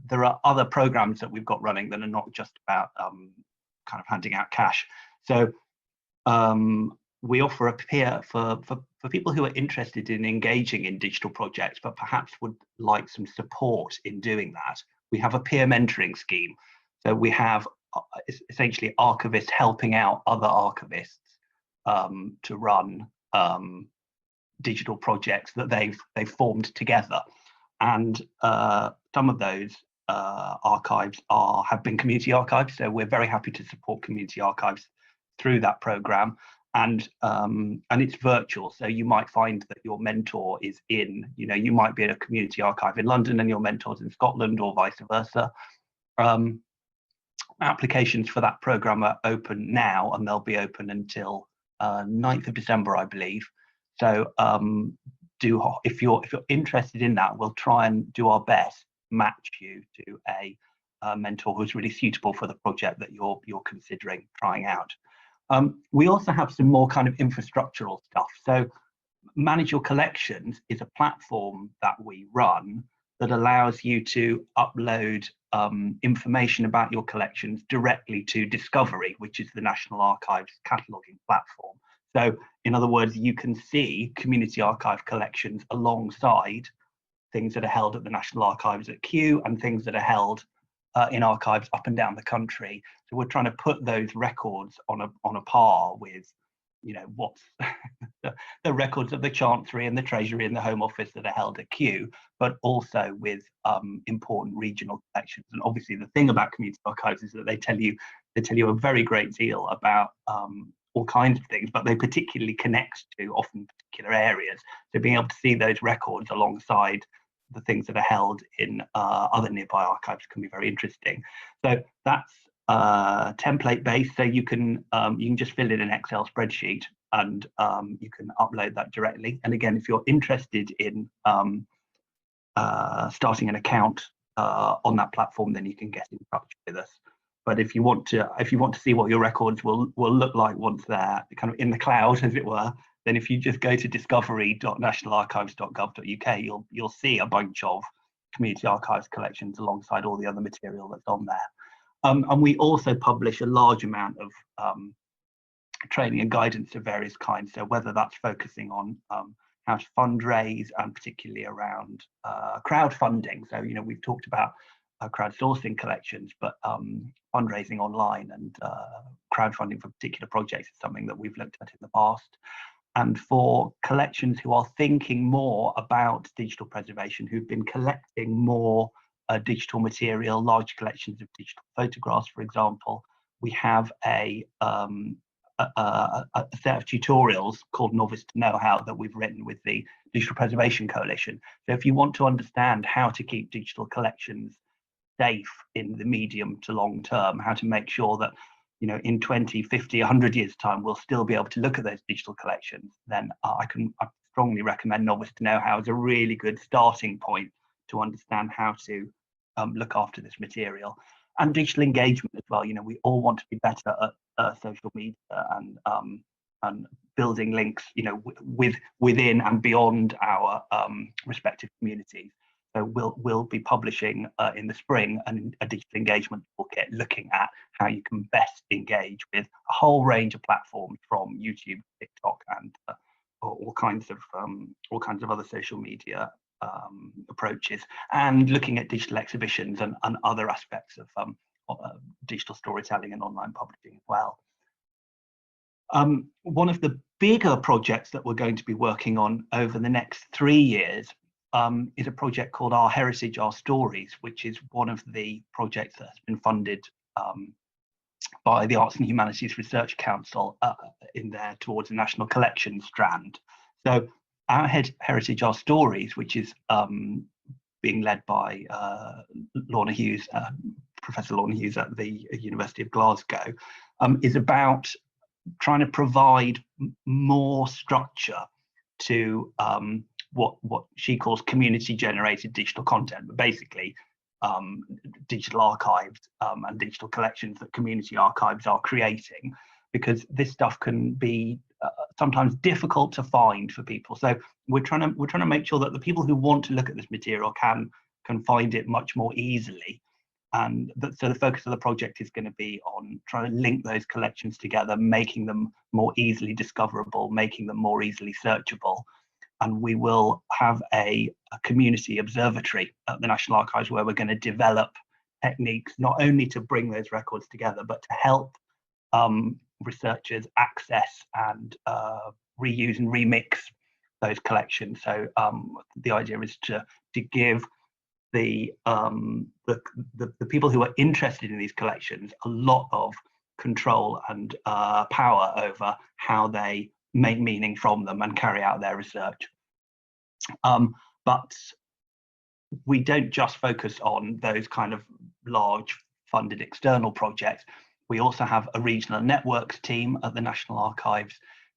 there are other programs that we've got running that are not just about kind of handing out cash. So we offer a peer for people who are interested in engaging in digital projects, but perhaps would like some support in doing that. We have a peer mentoring scheme. So we have essentially archivists helping out other archivists to run digital projects that they've formed together, and some of those archives have been community archives. So we're very happy to support community archives through that program. and it's virtual. So you might find that your mentor is in, you might be at a community archive in London and your mentor's in Scotland, or vice versa. Applications for that program are open now, and they'll be open until 9th of December, I believe. So if you're interested in that, we'll try and do our best match you to a mentor who's really suitable for the project that you're considering trying out. We also have some more kind of infrastructural stuff. So Manage Your Collections is a platform that we run that allows you to upload information about your collections directly to Discovery, which is the National Archives cataloguing platform. So in other words, you can see community archive collections alongside things that are held at the National Archives at Kew and things that are held in archives up and down the country. So we're trying to put those records on a par with, what's the records of the Chancery and the Treasury and the Home Office that are held at Kew, but also with important regional collections. And obviously, the thing about community archives is that they tell you a very great deal about all kinds of things, but they particularly connect to often particular areas. So being able to see those records alongside the things that are held in other nearby archives can be very interesting. So that's template based, so you can just fill in an Excel spreadsheet and you can upload that directly. And again, if you're interested in starting an account on that platform, then you can get in touch with us. But if you want to see what your records will look like once they're kind of in the cloud, as it were, then if you just go to discovery.nationalarchives.gov.uk, you'll see a bunch of community archives collections alongside all the other material that's on there. And we also publish a large amount of training and guidance of various kinds. So whether that's focusing on how to fundraise, and particularly around crowdfunding. So we've talked about crowdsourcing collections, but fundraising online and crowdfunding for particular projects is something that we've looked at in the past. And for collections who are thinking more about digital preservation, who've been collecting more digital material, large collections of digital photographs, for example, we have a set of tutorials called Novice to Know-How that we've written with the Digital Preservation Coalition. So if you want to understand how to keep digital collections safe in the medium to long term, how to make sure that in 20, 50, 100 years time we'll still be able to look at those digital collections, then I strongly recommend Novice to Know-How as a really good starting point to understand how to look after this material. And digital engagement as well. We all want to be better at social media and building links, within and beyond our respective communities. So we'll be publishing in the spring a digital engagement toolkit looking at how you can best engage with a whole range of platforms, from YouTube, TikTok, and all kinds of other social media approaches, and looking at digital exhibitions and other aspects of digital storytelling and online publishing as well. One of the bigger projects that we're going to be working on over the next 3 years is a project called Our Heritage, Our Stories, which is one of the projects that has been funded by the Arts and Humanities Research Council in there towards the National Collections strand. So Our Heritage, Our Stories, which is being led by Lorna Hughes, Professor Lorna Hughes at the University of Glasgow, is about trying to provide more structure to what she calls community-generated digital content, but basically digital archives and digital collections that community archives are creating, because this stuff can be sometimes difficult to find for people. So we're trying to make sure that the people who want to look at this material can find it much more easily. And so the focus of the project is going to be on trying to link those collections together, making them more easily discoverable, making them more easily searchable. And we will have a community observatory at the National Archives where we're going to develop techniques not only to bring those records together, but to help researchers access and reuse and remix those collections. So the idea is to give the people who are interested in these collections a lot of control and power over how they make meaning from them and carry out their research. But we don't just focus on those kind of large funded external projects. We also have a regional networks team at the National Archives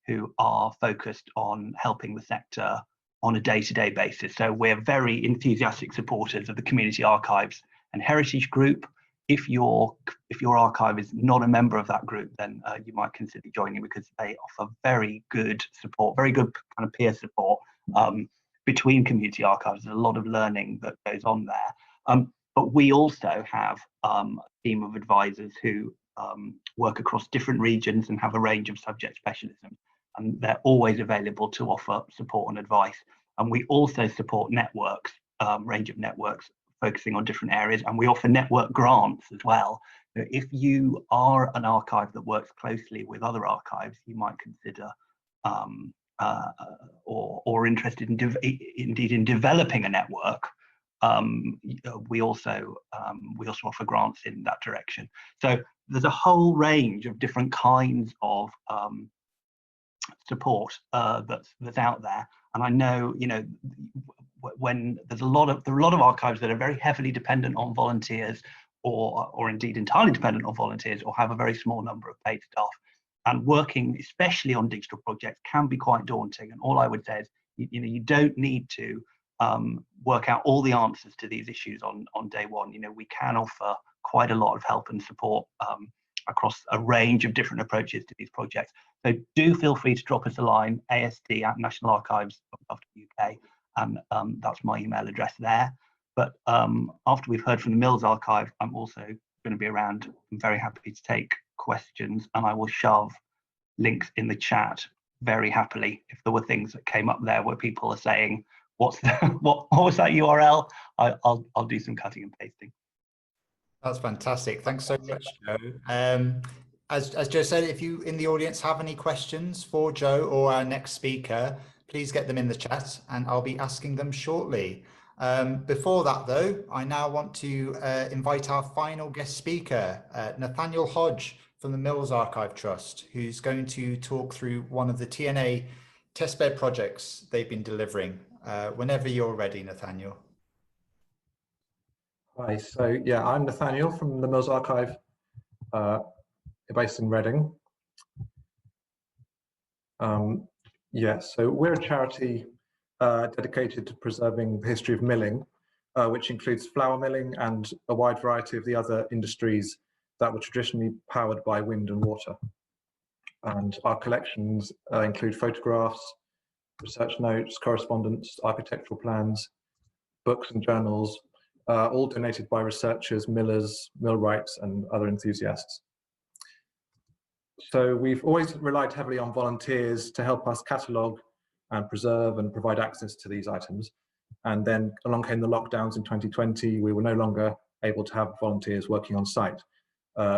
who are focused on helping the sector on a day-to-day basis. So we're very enthusiastic supporters of the Community Archives and Heritage Group. If your archive is not a member of that group, then you might consider joining, because they offer very good support, very good kind of peer support between community archives. There's a lot of learning that goes on there. But we also have a team of advisors who work across different regions and have a range of subject specialisms, and they're always available to offer support and advice. And we also support networks, range of networks focusing on different areas, and we offer network grants as well. So if you are an archive that works closely with other archives, you might consider or interested in indeed in developing a network. We also offer grants in that direction. So there's a whole range of different kinds of support that's out there. And I know, you know, when there are a lot of archives that are very heavily dependent on volunteers, or indeed entirely dependent on volunteers, or have a very small number of paid staff. And working, especially on digital projects, can be quite daunting. And all I would say is, you don't need to work out all the answers to these issues on day one. You know, we can offer quite a lot of help and support across a range of different approaches to these projects. So do feel free to drop us a line, asd@nationalarchives.gov.uk, and that's my email address there. But after we've heard from the Mills Archive, I'm also going to be around. I'm very happy to take questions, and I will shove links in the chat very happily. If there were things that came up there where people are saying, what was that URL? I'll do some cutting and pasting. That's fantastic. Thanks so much, Joe. As Joe said, if you in the audience have any questions for Joe or our next speaker, please get them in the chat and I'll be asking them shortly. Before that, though, I now want to invite our final guest speaker, Nathanael Hodge from the Mills Archive Trust, who's going to talk through one of the TNA testbed projects they've been delivering. Whenever you're ready, Nathanael. Hi, so yeah, I'm Nathanael from the Mills Archive, based in Reading. Yeah, so we're a charity dedicated to preserving the history of milling, which includes flour milling and a wide variety of the other industries that were traditionally powered by wind and water. And our collections include photographs, research notes, correspondence, architectural plans, books and journals, all donated by researchers, millers, millwrights, and other enthusiasts. So we've always relied heavily on volunteers to help us catalogue and preserve and provide access to these items. And then along came the lockdowns in 2020. We were no longer able to have volunteers working on site.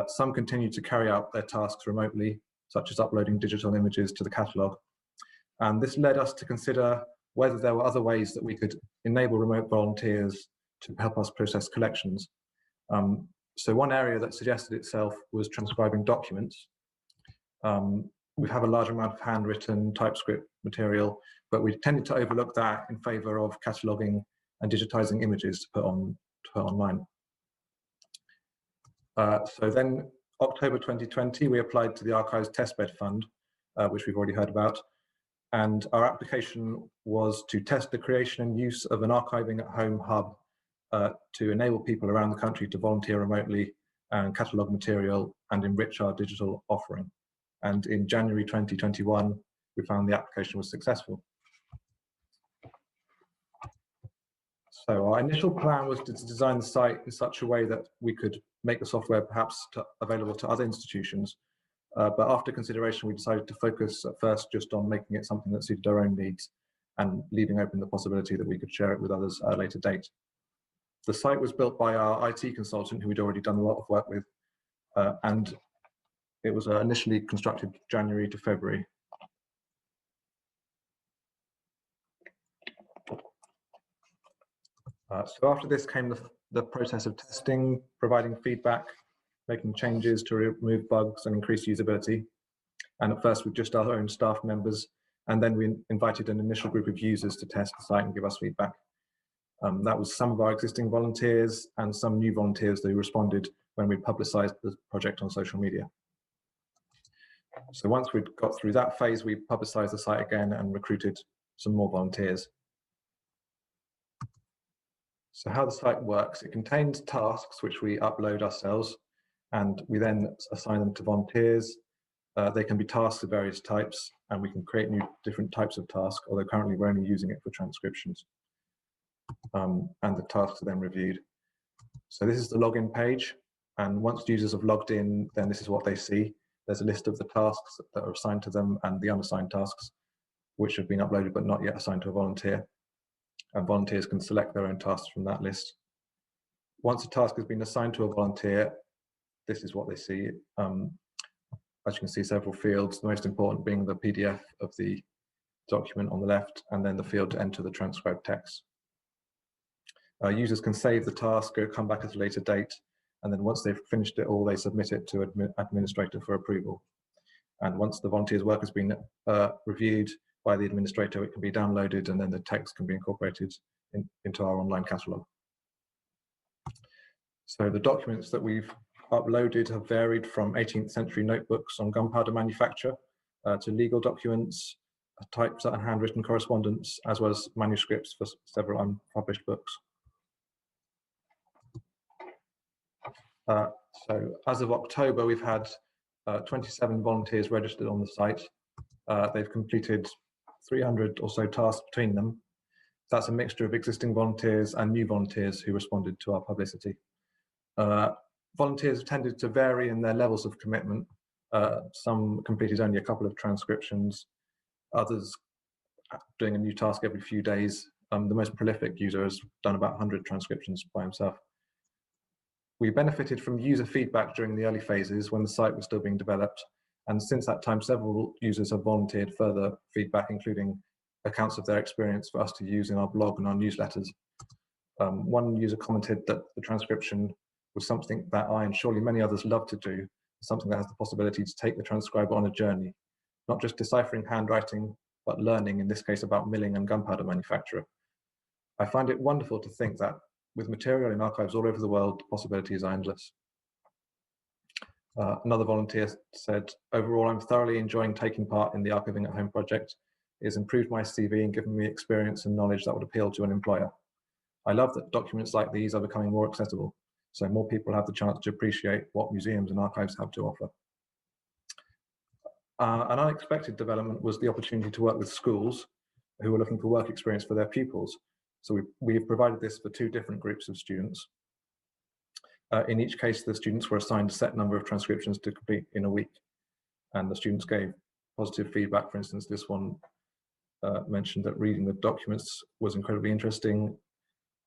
Some continued to carry out their tasks remotely, such as uploading digital images to the catalogue. And this led us to consider whether there were other ways that we could enable remote volunteers to help us process collections. So one area that suggested itself was transcribing documents. We have a large amount of handwritten TypeScript material, but we tended to overlook that in favour of cataloguing and digitising images to put online. So then, October 2020, we applied to the Archives Testbed Fund, which we've already heard about. And our application was to test the creation and use of an archiving at home hub to enable people around the country to volunteer remotely and catalogue material and enrich our digital offering. And in January 2021, we found the application was successful. So our initial plan was to design the site in such a way that we could make the software perhaps available to other institutions. But after consideration, we decided to focus at first just on making it something that suited our own needs and leaving open the possibility that we could share it with others at a later date. The site was built by our IT consultant, who we'd already done a lot of work with, and it was initially constructed January to February. So after this came the process of testing, providing feedback, making changes to remove bugs and increase usability. And at first with just our own staff members, and then we invited an initial group of users to test the site and give us feedback. That was some of our existing volunteers and some new volunteers who responded when we publicized the project on social media. So once we'd got through that phase, we publicized the site again and recruited some more volunteers. So how the site works, it contains tasks which we upload ourselves, and we then assign them to volunteers. They can be tasks of various types, and we can create new different types of tasks, although currently we're only using it for transcriptions. And the tasks are then reviewed. So this is the login page, and once users have logged in, then this is what they see. There's a list of the tasks that are assigned to them and the unassigned tasks, which have been uploaded but not yet assigned to a volunteer. And volunteers can select their own tasks from that list. Once a task has been assigned to a volunteer, this is what they see. As you can see, several fields, the most important being the PDF of the document on the left, and then the field to enter the transcribed text. Users can save the task, come back at a later date, and then once they've finished it all, they submit it to administrator for approval. And once the volunteer's work has been reviewed by the administrator, it can be downloaded, and then the text can be incorporated into our online catalogue. So the documents that we've uploaded have varied from 18th century notebooks on gunpowder manufacture to legal documents, types and handwritten correspondence, as well as manuscripts for several unpublished books. So as of October, we've had 27 volunteers registered on the site. They've completed 300 or so tasks between them. That's a mixture of existing volunteers and new volunteers who responded to our publicity. Volunteers tended to vary in their levels of commitment. Some completed only a couple of transcriptions, others doing a new task every few days. The most prolific user has done about 100 transcriptions by himself. We benefited from user feedback during the early phases when the site was still being developed. And since that time, several users have volunteered further feedback, including accounts of their experience for us to use in our blog and our newsletters. One user commented that the transcription was something that I and surely many others love to do, something that has the possibility to take the transcriber on a journey, not just deciphering handwriting, but learning, in this case, about milling and gunpowder manufacture. I find it wonderful to think that with material in archives all over the world, the possibilities are endless. Another volunteer said, overall, I'm thoroughly enjoying taking part in the Archiving at Home project. It has improved my CV and given me experience and knowledge that would appeal to an employer. I love that documents like these are becoming more accessible, so more people have the chance to appreciate what museums and archives have to offer. An unexpected development was the opportunity to work with schools who were looking for work experience for their pupils. So we've provided this for two different groups of students. In each case, the students were assigned a set number of transcriptions to complete in a week, and the students gave positive feedback. For instance, this one mentioned that reading the documents was incredibly interesting.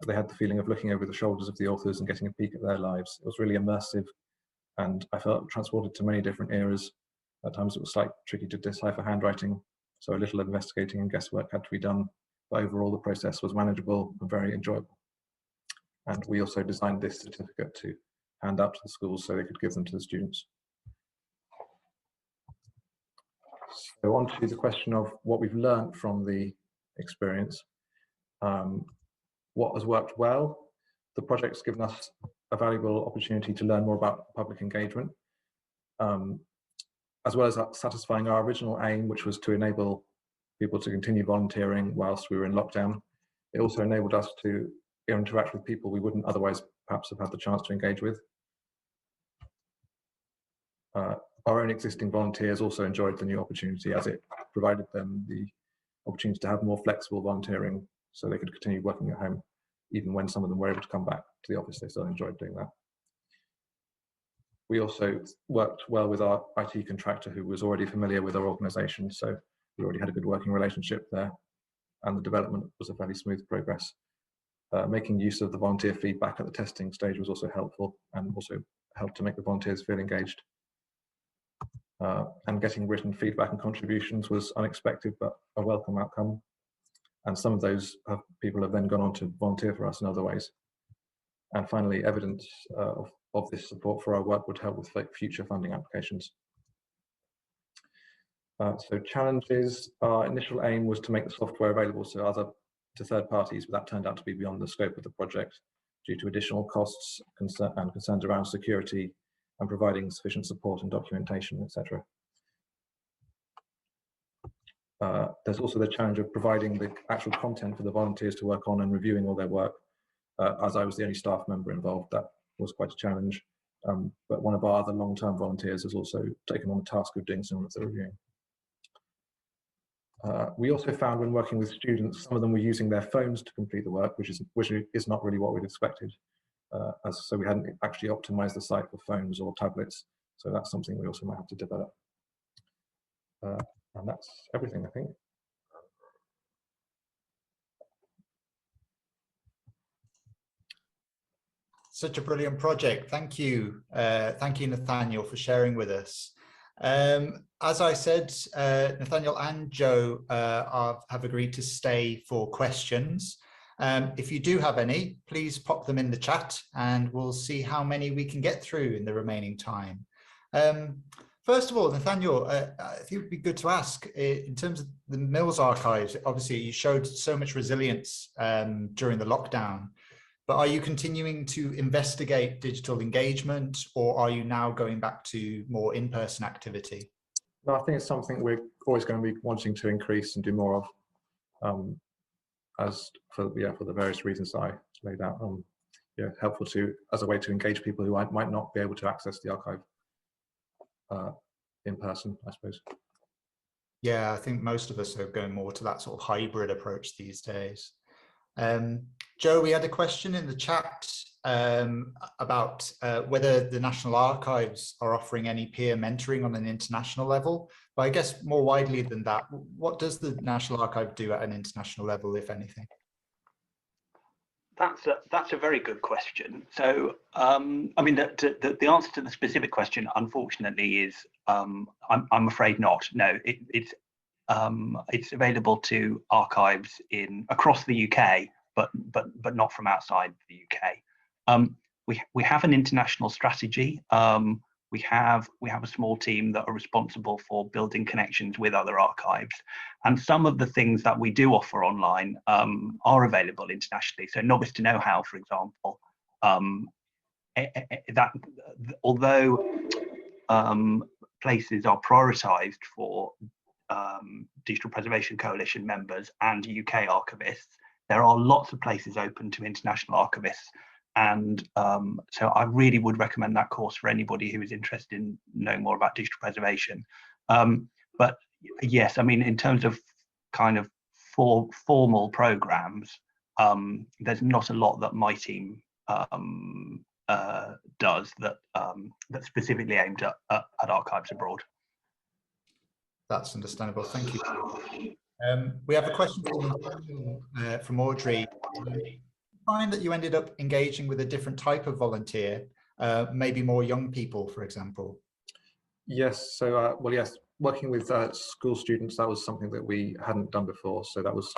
They had the feeling of looking over the shoulders of the authors and getting a peek at their lives. It was really immersive, and I felt transported to many different eras. At times it was slightly tricky to decipher handwriting, so a little investigating and guesswork had to be done, but overall the process was manageable and very enjoyable. And we also designed this certificate to hand out to the schools so they could give them to the students. So on to the question of what we've learned from the experience. What has worked well? The project's given us a valuable opportunity to learn more about public engagement, as well as satisfying our original aim, which was to enable people to continue volunteering whilst we were in lockdown. It also enabled us to interact with people we wouldn't otherwise perhaps have had the chance to engage with. Our own existing volunteers also enjoyed the new opportunity, as it provided them the opportunity to have more flexible volunteering so they could continue working at home. Even when some of them were able to come back to the office, they still enjoyed doing that. We also worked well with our IT contractor, who was already familiar with our organisation, so we already had a good working relationship there, and the development was a fairly smooth progress. Making use of the volunteer feedback at the testing stage was also helpful, and also helped to make the volunteers feel engaged. And getting written feedback and contributions was unexpected, but a welcome outcome. And some of those people have then gone on to volunteer for us in other ways. And finally, evidence of of this support for our work would help with future funding applications. So challenges, our initial aim was to make the software available to third parties, but that turned out to be beyond the scope of the project due to additional costs and concerns around security and providing sufficient support and documentation, etc. There's also the challenge of providing the actual content for the volunteers to work on and reviewing all their work. As I was the only staff member involved, that was quite a challenge. But one of our other long-term volunteers has also taken on the task of doing some of the reviewing. We also found when working with students, some of them were using their phones to complete the work, which is not really what we'd expected. So we hadn't actually optimized the site for phones or tablets. So that's something we also might have to develop. And that's everything, I think. Such a brilliant project. Thank you. Thank you, Nathanael, for sharing with us. As I said, Nathanael and Joe have agreed to stay for questions. If you do have any, please pop them in the chat and we'll see how many we can get through in the remaining time. First of all, Nathanael, I think it would be good to ask, in terms of the Mills Archives, obviously you showed so much resilience during the lockdown, but are you continuing to investigate digital engagement, or are you now going back to more in-person activity? No, I think it's something we're always going to be wanting to increase and do more of, as for the various reasons I laid out. Helpful as a way to engage people who might not be able to access the archive in person, I suppose. Yeah, I think most of us are going more to that sort of hybrid approach these days. Joe, we had a question in the chat about whether the National Archives are offering any peer mentoring on an international level. But I guess more widely than that, what does the National Archive do at an international level, if anything? That's a very good question. So, I mean, the answer to the specific question, unfortunately, is I'm afraid not. No, it's available to archives across the UK, but not from outside the UK. We have an international strategy. We have a small team that are responsible for building connections with other archives, and some of the things that we do offer online are available internationally. So Novice to Know-How, for example, that although places are prioritised for Digital Preservation Coalition members and UK archivists, there are lots of places open to international archivists. And so I really would recommend that course for anybody who is interested in knowing more about digital preservation. But yes, I mean, in terms of kind of formal programs, there's not a lot that my team does that's specifically aimed at archives abroad. That's understandable. Thank you. We have a question from Audrey. Find that you ended up engaging with a different type of volunteer, maybe more young people, for example? Yes, so well, yes, working with school students, that was something that we hadn't done before, so that was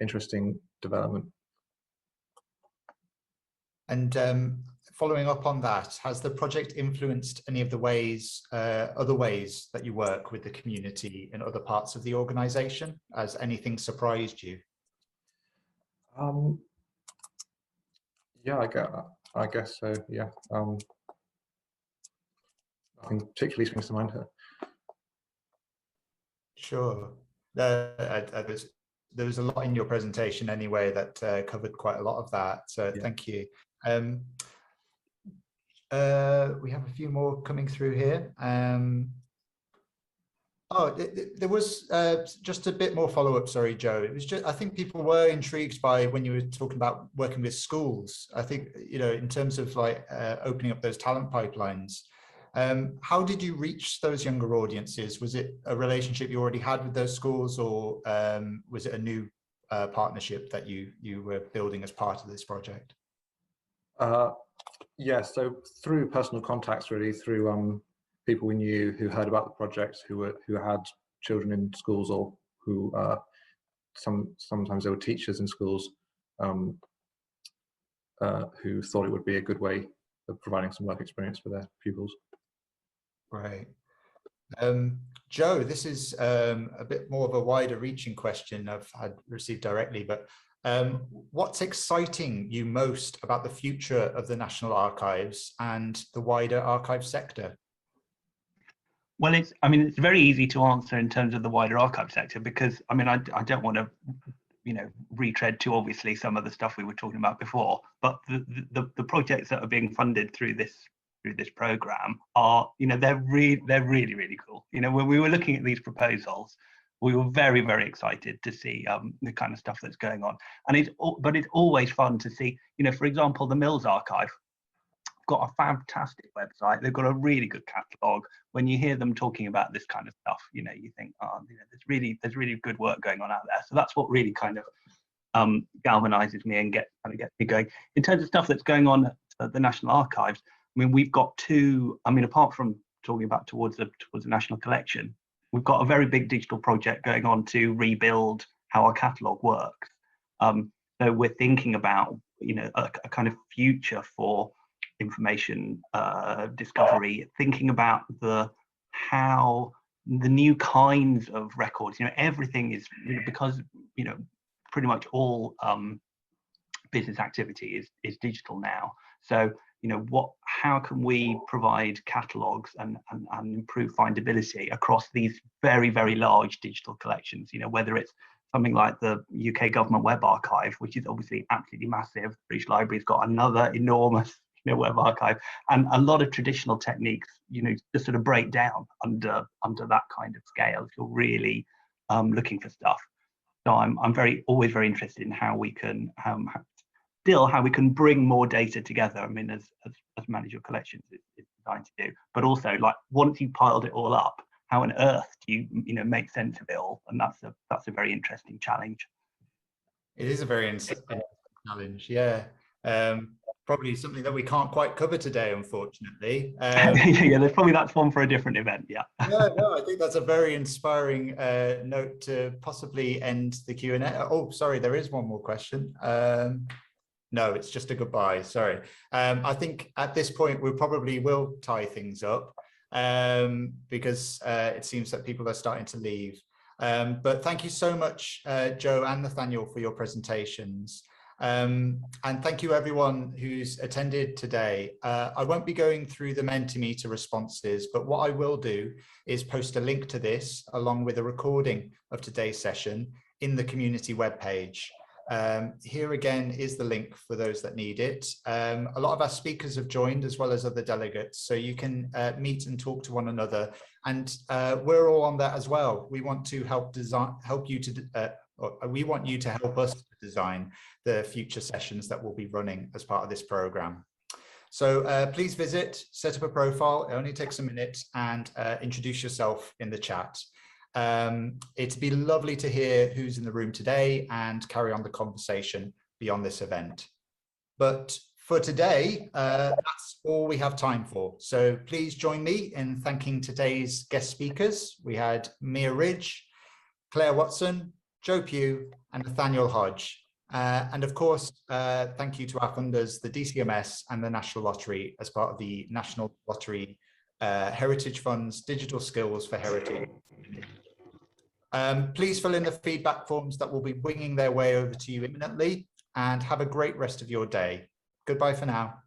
interesting development. And following up on that, has the project influenced any of the other ways that you work with the community in other parts of the organisation? Has anything surprised you? Yeah, I guess so. Yeah, nothing particularly springs to mind here. Sure. There was a lot in your presentation anyway that covered quite a lot of that. So yeah. Thank you. We have a few more coming through here. There was just a bit more follow-up, sorry, Joe. It was just, I think people were intrigued by when you were talking about working with schools. I think, you know, in terms of like opening up those talent pipelines, how did you reach those younger audiences? Was it a relationship you already had with those schools, or was it a new partnership that you were building as part of this project? Yeah, so through personal contacts, really, through people we knew who heard about the project, who had children in schools, or who sometimes they were teachers in schools, who thought it would be a good way providing some work experience for their pupils. Right. Joe, this is a bit more of a wider reaching question I've had received directly, but what's exciting you most about the future of the National Archives and the wider archive sector? Well, it's very easy to answer in terms of the wider archive sector, because I don't want to, retread too obviously some of the stuff we were talking about before, but the projects that are being funded through this program are, they're really cool. When we were looking at these proposals, we were very, very excited to see the kind of stuff that's going on. And it's always fun to see, for example, the Mills Archive got a fantastic website. They've got a really good catalogue. When you hear them talking about this kind of stuff, you think, oh, there's really good work going on out there. So that's what really kind of galvanizes me and gets me going. In terms of stuff that's going on at the National Archives, we've got two. Apart from talking about towards the national collection, we've got a very big digital project going on to rebuild how our catalogue works. So we're thinking about a kind of future for information discovery, thinking about how the new kinds of records, everything is, because pretty much all business activity is digital now. So how can we provide catalogues and improve findability across these very, very large digital collections, whether it's something like the UK Government Web Archive, which is obviously absolutely massive. The British Library's got another enormous web archive, and a lot of traditional techniques, just sort of break down under that kind of scale if you're really looking for stuff. So I'm always very interested in how we can how we can bring more data together. As manager of collections is designed to do, but also, like, once you've piled it all up, how on earth do you make sense of it all? And that's a very interesting challenge. It is a very interesting challenge, yeah. Probably something that we can't quite cover today, unfortunately. Yeah, that's one for a different event. Yeah. No, I think that's a very inspiring note to possibly end the Q&A. Oh, sorry, there is one more question. No, it's just a goodbye. Sorry. I think at this point we probably will tie things up because it seems that people are starting to leave. But thank you so much, Joe and Nathanael, for your presentations. And thank you everyone who's attended today. I won't be going through the Mentimeter responses, but what I will do is post a link to this along with a recording of today's session in the community webpage. Here again is the link for those that need it. A lot of our speakers have joined, as well as other delegates, so you can meet and talk to one another, and we're all on that as well. We want to we want you to help us to design the future sessions that we'll be running as part of this program. So please visit, set up a profile. It only takes a minute, and introduce yourself in the chat. It'd be lovely to hear who's in the room today and carry on the conversation beyond this event. But for today, that's all we have time for. So please join me in thanking today's guest speakers. We had Mia Ridge, Clare Watson, Joe Pugh, and Nathanael Hodge. And of course, thank you to our funders, the DCMS and the National Lottery, as part of the National Lottery Heritage Fund's Digital Skills for Heritage. Please fill in the feedback forms that will be winging their way over to you imminently, and have a great rest of your day. Goodbye for now.